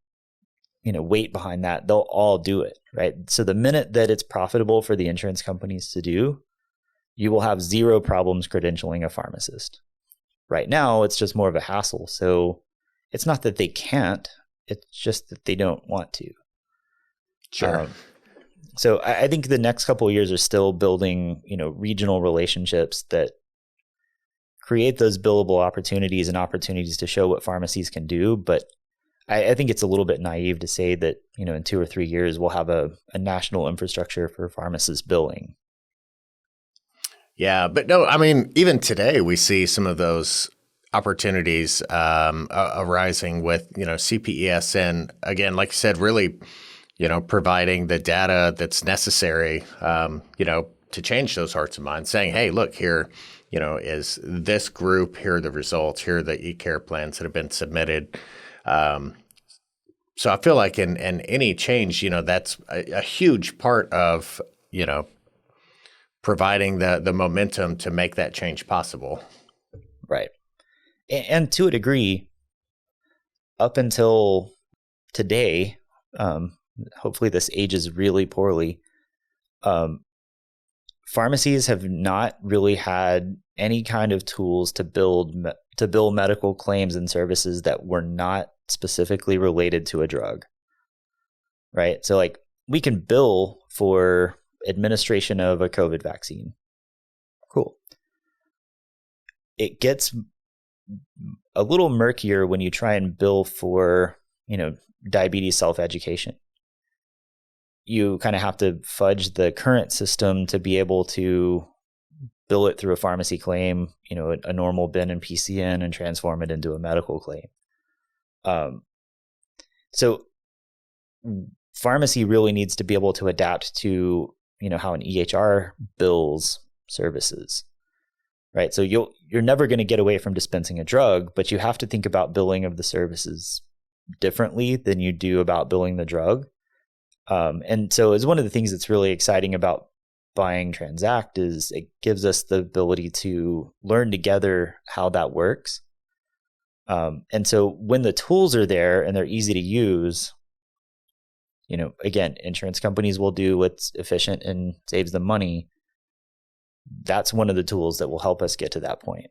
weight behind that, they'll all do it, right? So the minute that it's profitable for the insurance companies to do, you will have zero problems credentialing a pharmacist. Right now, it's just more of a hassle. So it's not that they can't, it's just that they don't want to. Sure. So I think the next couple of years are still building, regional relationships that create those billable opportunities and opportunities to show what pharmacies can do. But I think it's a little bit naive to say that, in 2 or 3 years, we'll have a national infrastructure for pharmacist billing. Yeah, but no, I mean, even today we see some of those opportunities arising with, CPES. And again, like you said, really, providing the data that's necessary, to change those hearts and minds, saying, hey, look, here, is this group, here are the results, here are the eCare plans that have been submitted. So I feel like in any change, that's a huge part of, providing the momentum to make that change possible. Right. And to a degree, up until today, hopefully this ages really poorly, pharmacies have not really had any kind of tools to bill medical claims and services that were not specifically related to a drug. Right? So like we can bill for administration of a COVID vaccine. Cool. It gets a little murkier when you try and bill for, diabetes self-education. You kind of have to fudge the current system to be able to bill it through a pharmacy claim, a normal bin and PCN, and transform it into a medical claim. So pharmacy really needs to be able to adapt to, how an EHR bills services, right? So you're never going to get away from dispensing a drug, but you have to think about billing of the services differently than you do about billing the drug. And so it's one of the things that's really exciting about buying Transact is it gives us the ability to learn together how that works. And so when the tools are there and they're easy to use, again, insurance companies will do what's efficient and saves them money. That's one of the tools that will help us get to that point.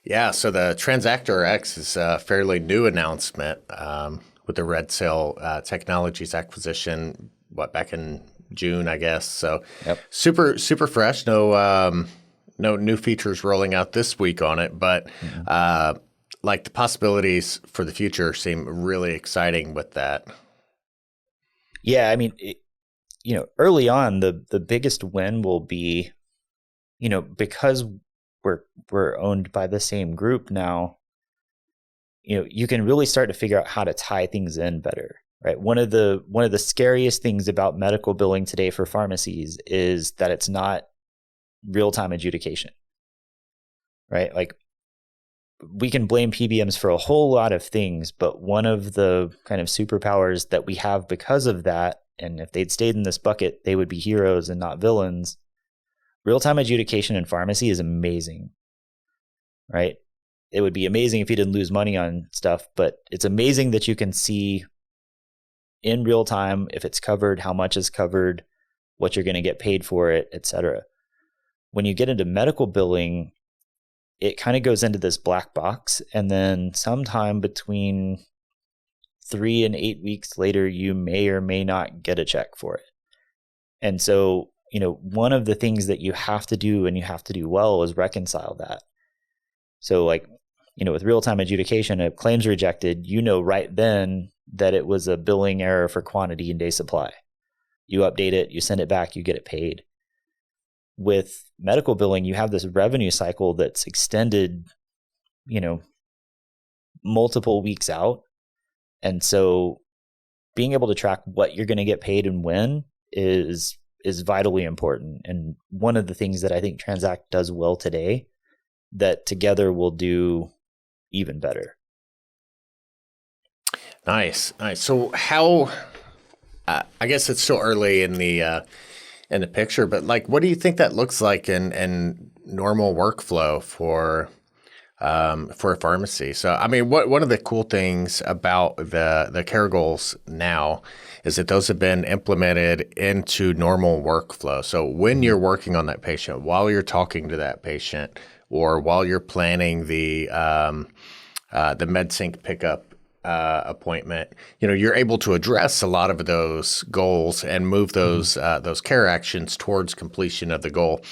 Yeah, so the TransactRx is a fairly new announcement with the Red Sail Technologies acquisition, back in June, I guess. So yep. Super fresh. No new features rolling out this week on it, but like the possibilities for the future seem really exciting with that. Yeah, I mean, early on, the biggest win will be, because we're owned by the same group now, you can really start to figure out how to tie things in better, right? One of the scariest things about medical billing today for pharmacies is that it's not real-time adjudication, right? Like we can blame PBMs for a whole lot of things, but one of the kind of superpowers that we have because of that, and if they'd stayed in this bucket, they would be heroes and not villains. Real-time adjudication in pharmacy is amazing, right? It would be amazing if you didn't lose money on stuff, but it's amazing that you can see in real time if it's covered, how much is covered, what you're going to get paid for it, et cetera. When you get into medical billing, it kind of goes into this black box, and then sometime between 3 and 8 weeks later, you may or may not get a check for it. And so, one of the things that you have to do and you have to do well is reconcile that. So like, with real-time adjudication, if claims rejected, right then that it was a billing error for quantity and day supply. You update it, you send it back, you get it paid. With medical billing, you have this revenue cycle that's extended, multiple weeks out. And so being able to track what you're going to get paid and when is vitally important. And one of the things that I think Transact does well today that together will do even better. Nice. So how, I guess it's still early in the picture, but like, what do you think that looks like in normal workflow for a pharmacy? So, I mean, one of the cool things about the care goals now is that those have been implemented into normal workflow. So when you're working on that patient, while you're talking to that patient, or while you're planning the MedSync pickup appointment, you're able to address a lot of those goals and move those care actions towards completion of the goal.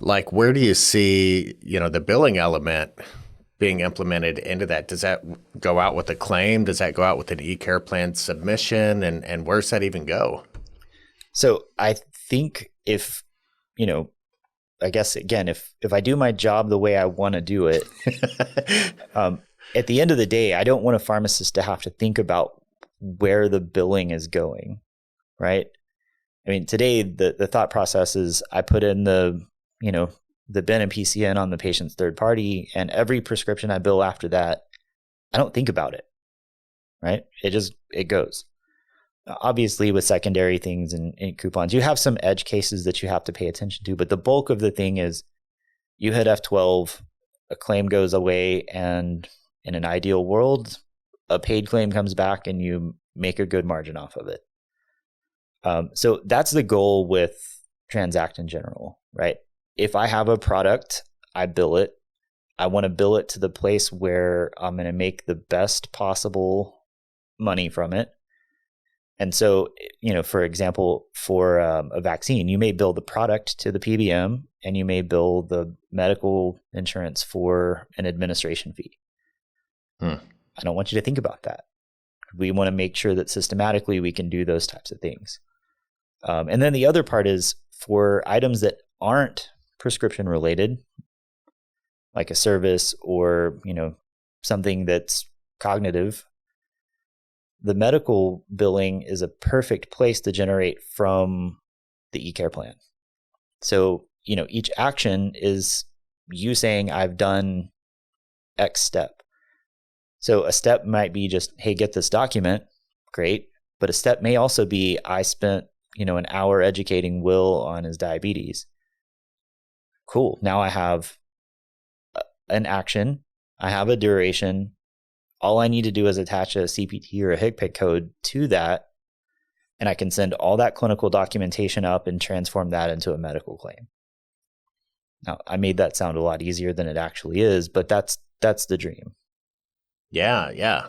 Like, where do you see, the billing element being implemented into that? Does that go out with a claim? Does that go out with an eCare plan submission? And where's that even go? So I think if, I guess, again, if I do my job the way I want to do it, at the end of the day, I don't want a pharmacist to have to think about where the billing is going, right? I mean, today, the thought process is I put in the BIN and PCN on the patient's third party, and every prescription I bill after that, I don't think about it, right? It goes. Obviously, with secondary things and coupons, you have some edge cases that you have to pay attention to, but the bulk of the thing is you hit F12, a claim goes away, and in an ideal world, a paid claim comes back and you make a good margin off of it. So that's the goal with Transact in general, right? If I have a product, I bill it. I want to bill it to the place where I'm going to make the best possible money from it. And so, for example, for a vaccine, you may bill the product to the PBM and you may bill the medical insurance for an administration fee. I don't want you to think about that. We want to make sure that systematically we can do those types of things. And then the other part is for items that aren't prescription related, like a service or, something that's cognitive, the medical billing is a perfect place to generate from the eCare plan. So, each action is you saying I've done X step. So a step might be just, hey, get this document. Great. But a step may also be I spent, an hour educating Will on his diabetes. Cool. Now I have an action. I have a duration. All I need to do is attach a CPT or a HCPCS code to that, and I can send all that clinical documentation up and transform that into a medical claim. Now, I made that sound a lot easier than it actually is, but that's the dream. Yeah.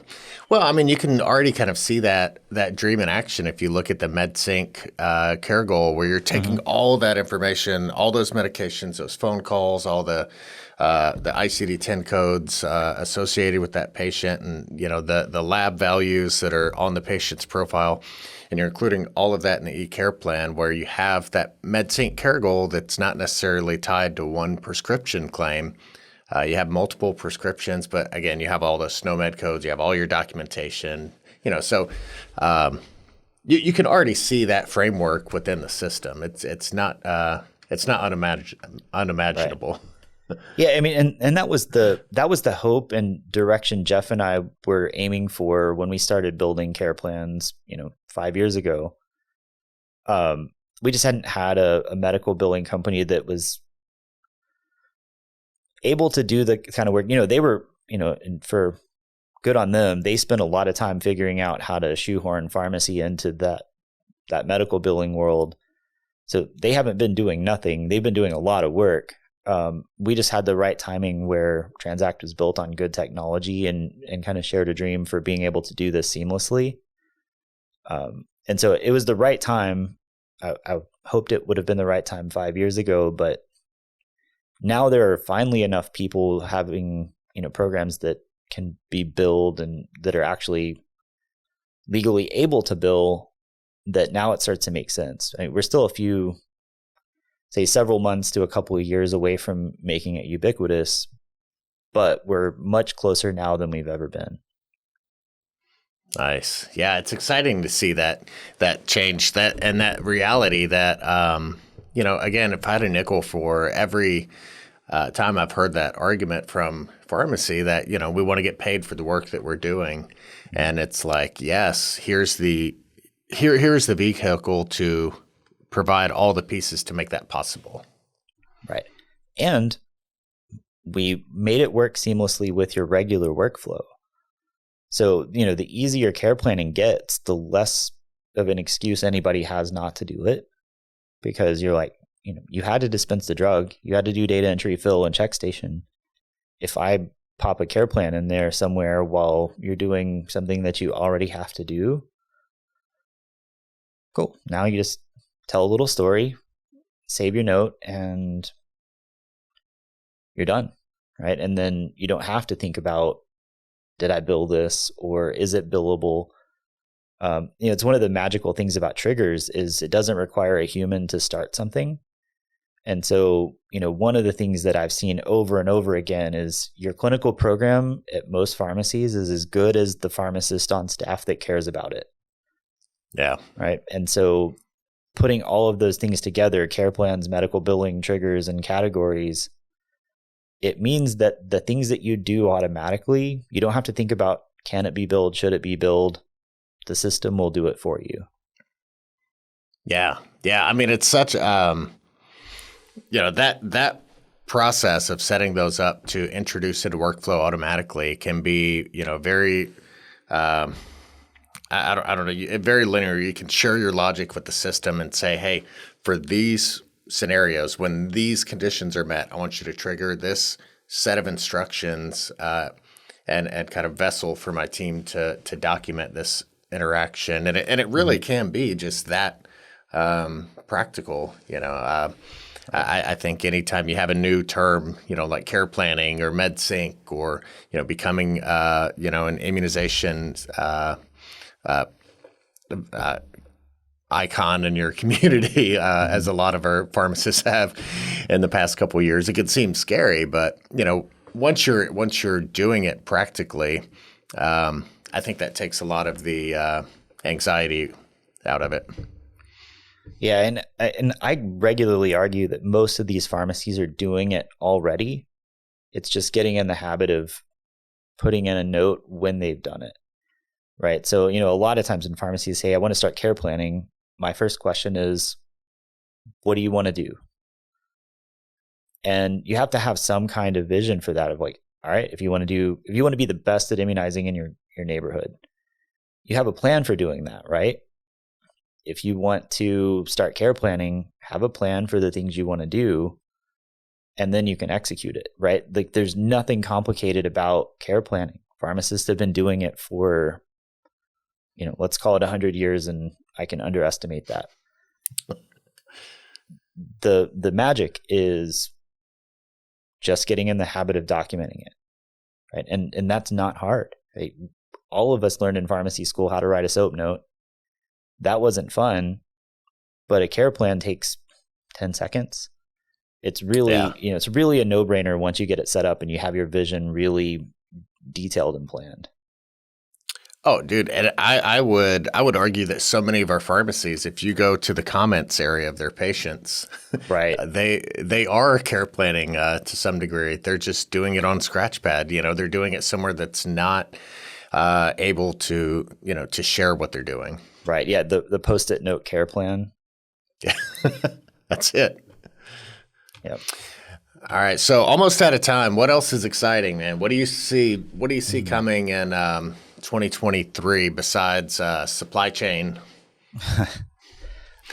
Well, I mean, you can already kind of see that dream in action if you look at the MedSync care goal, where you're taking all that information, all those medications, those phone calls, all the ICD-10 codes associated with that patient, and the lab values that are on the patient's profile, and you're including all of that in the eCare plan, where you have that MedSync care goal that's not necessarily tied to one prescription claim. You have multiple prescriptions, but again, you have all the SNOMED codes, you have all your documentation, so you can already see that framework within the system. It's not unimaginable. Right. Yeah, I mean, and that was the hope and direction Jeff and I were aiming for when we started building care plans, 5 years ago. We just hadn't had a medical billing company that was able to do the kind of work. They were, and for good on them, they spent a lot of time figuring out how to shoehorn pharmacy into that medical billing world. So they haven't been doing nothing. They've been doing a lot of work. We just had the right timing where Transact was built on good technology and kind of shared a dream for being able to do this seamlessly. And so it was the right time. I hoped it would have been the right time 5 years ago, but now there are finally enough people having, programs that can be billed and that are actually legally able to bill, that now it starts to make sense. I mean, we're still several months to a couple of years away from making it ubiquitous, but we're much closer now than we've ever been. Nice. Yeah, it's exciting to see that change, and that reality that, again, if I had a nickel for every time I've heard that argument from pharmacy that, we want to get paid for the work that we're doing. And it's like, yes, here's the vehicle to provide all the pieces to make that possible. Right. And we made it work seamlessly with your regular workflow. So, the easier care planning gets, the less of an excuse anybody has not to do it, because you're like, you had to dispense the drug, you had to do data entry, fill, and check station. If I pop a care plan in there somewhere while you're doing something that you already have to do. Cool. Now you just tell a little story, save your note, and you're done, right? And then you don't have to think about, did I bill this or is it billable? It's one of the magical things about triggers is it doesn't require a human to start something. And so, one of the things that I've seen over and over again is your clinical program at most pharmacies is as good as the pharmacist on staff that cares about it. Yeah. Right. And so putting all of those things together, care plans, medical billing, triggers, and categories, it means that the things that you do automatically, you don't have to think about, can it be billed? Should it be billed? The system will do it for you. Yeah. Yeah. I mean, it's such, that process of setting those up to introduce into workflow automatically can be, very, I don't know, very linear. You can share your logic with the system and say, hey, for these scenarios, when these conditions are met, I want you to trigger this set of instructions and kind of vessel for my team to document this interaction. And it really can be just that practical, I think anytime you have a new term, like care planning or med sync or, becoming, an immunization icon in your community, as a lot of our pharmacists have in the past couple of years, it could seem scary, but, once you're doing it practically, I think that takes a lot of the anxiety out of it. Yeah, and I regularly argue that most of these pharmacies are doing it already. It's just getting in the habit of putting in a note when they've done it, right? So, a lot of times in pharmacies say, I want to start care planning. My first question is, what do you want to do? And you have to have some kind of vision for that of like, all right, if you want to be the best at immunizing in your neighborhood, you have a plan for doing that, right? If you want to start care planning, have a plan for the things you want to do, and then you can execute it, right? Like there's nothing complicated about care planning. Pharmacists have been doing it for, let's call it 100 years, and I can underestimate that. The magic is just getting in the habit of documenting it, right? And that's not hard. Right? All of us learned in pharmacy school how to write a SOAP note. That wasn't fun, but a care plan takes 10 seconds. It's really, it's really a no-brainer once you get it set up and you have your vision really detailed and planned. Oh, dude, and I would argue that so many of our pharmacies, if you go to the comments area of their patients, right, they are care planning to some degree. They're just doing it on Scratchpad. They're doing it somewhere that's not able to to share what they're doing. Right. Yeah. The Post-it note care plan. Yeah, that's it. Yep. All right. So almost out of time. What else is exciting, man? What do you see coming in 2023 besides supply chain?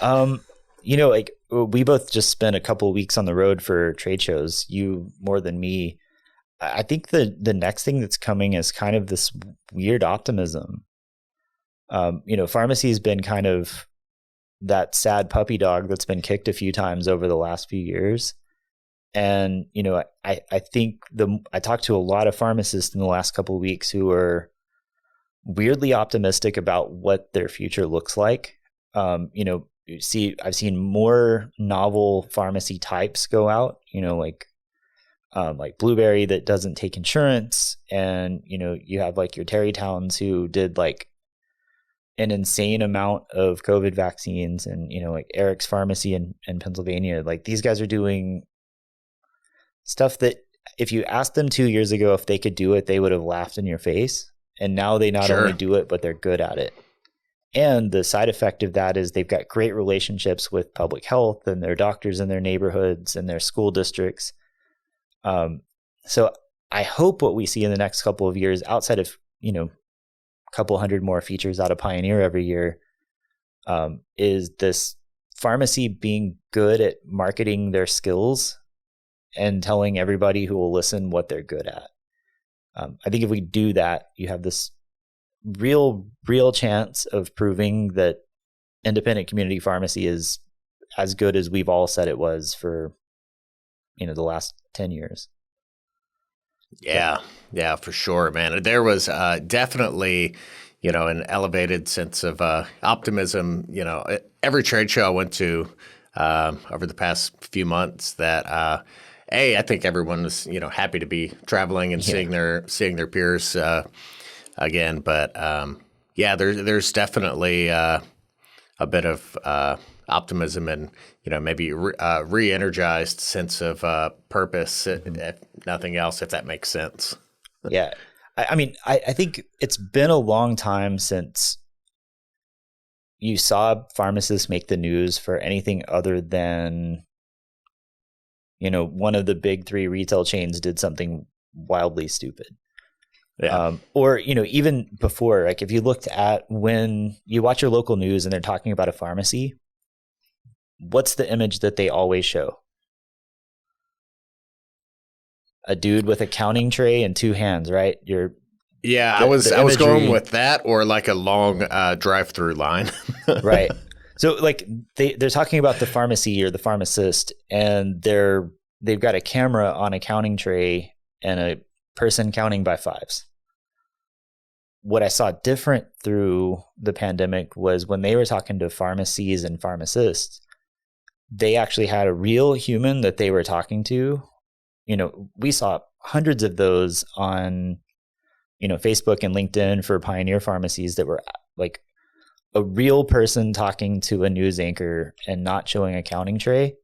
Like we both just spent a couple of weeks on the road for trade shows, you more than me. I think the next thing that's coming is kind of this weird optimism. Pharmacy's been kind of that sad puppy dog that's been kicked a few times over the last few years. And, I think I talked to a lot of pharmacists in the last couple of weeks who are weirdly optimistic about what their future looks like. I've seen more novel pharmacy types go out, like Blueberry that doesn't take insurance. And, you have like your Terrytowns who did like an insane amount of COVID vaccines, and, like Eric's Pharmacy in Pennsylvania, like these guys are doing stuff that if you asked them 2 years ago if they could do it, they would have laughed in your face. And now they not only do it, but they're good at it. And the side effect of that is they've got great relationships with public health and their doctors in their neighborhoods and their school districts. So I hope what we see in the next couple of years, outside of, a couple hundred more features out of Pioneer every year, is this pharmacy being good at marketing their skills and telling everybody who will listen what they're good at. I think if we do that, you have this real chance of proving that independent community pharmacy is as good as we've all said it was for, the last 10 years. Yeah, for sure, man. There was definitely, an elevated sense of optimism. Every trade show I went to over the past few months that, I think everyone was, happy to be traveling and seeing their peers again. But there's definitely a bit of optimism and maybe re-energized sense of purpose, if nothing else, if that makes sense. Yeah, I think it's been a long time since you saw pharmacists make the news for anything other than, one of the big three retail chains did something wildly stupid. Yeah. Or, even before, like if you looked at when you watch your local news and they're talking about a pharmacy, what's the image that they always show? A dude with a counting tray and two hands, right? I was going with that, or like a long drive-through line. Right. So like they're talking about the pharmacy or the pharmacist, and they've got a camera on a counting tray and a person counting by fives. What I saw different through the pandemic was when they were talking to pharmacies and pharmacists, they actually had a real human that they were talking to. We saw hundreds of those on, Facebook and LinkedIn for Pioneer Pharmacies that were like a real person talking to a news anchor and not showing a counting tray.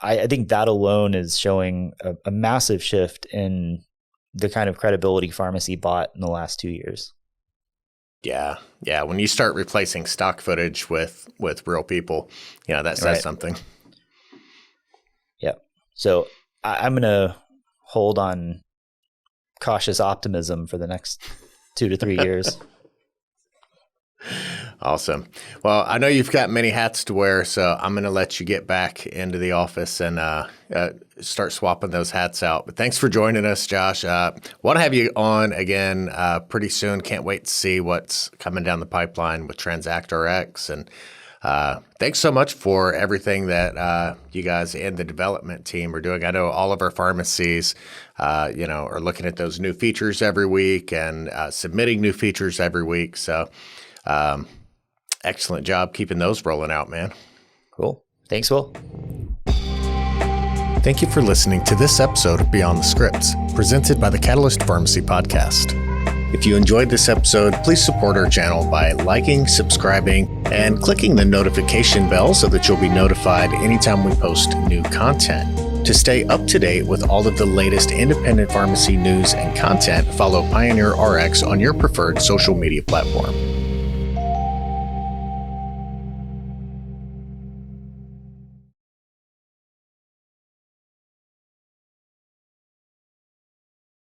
I think that alone is showing a massive shift in the kind of credibility pharmacy bought in the last 2 years. Yeah. When you start replacing stock footage with real people, that says something. Yeah. So I'm going to hold on cautious optimism for the next 2 to 3 years. Awesome. Well, I know you've got many hats to wear, so I'm going to let you get back into the office and start swapping those hats out. But thanks for joining us, Josh. Want to have you on again pretty soon. Can't wait to see what's coming down the pipeline with TransactRx. And thanks so much for everything that you guys and the development team are doing. I know all of our pharmacies, are looking at those new features every week and submitting new features every week. So excellent job keeping those rolling out, man. Cool. Thanks, Will. Thank you for listening to this episode of Beyond the Scripts, presented by the Catalyst Pharmacy Podcast. If you enjoyed this episode, please support our channel by liking, subscribing, and clicking the notification bell so that you'll be notified anytime we post new content. To stay up to date with all of the latest independent pharmacy news and content, follow PioneerRx on your preferred social media platform.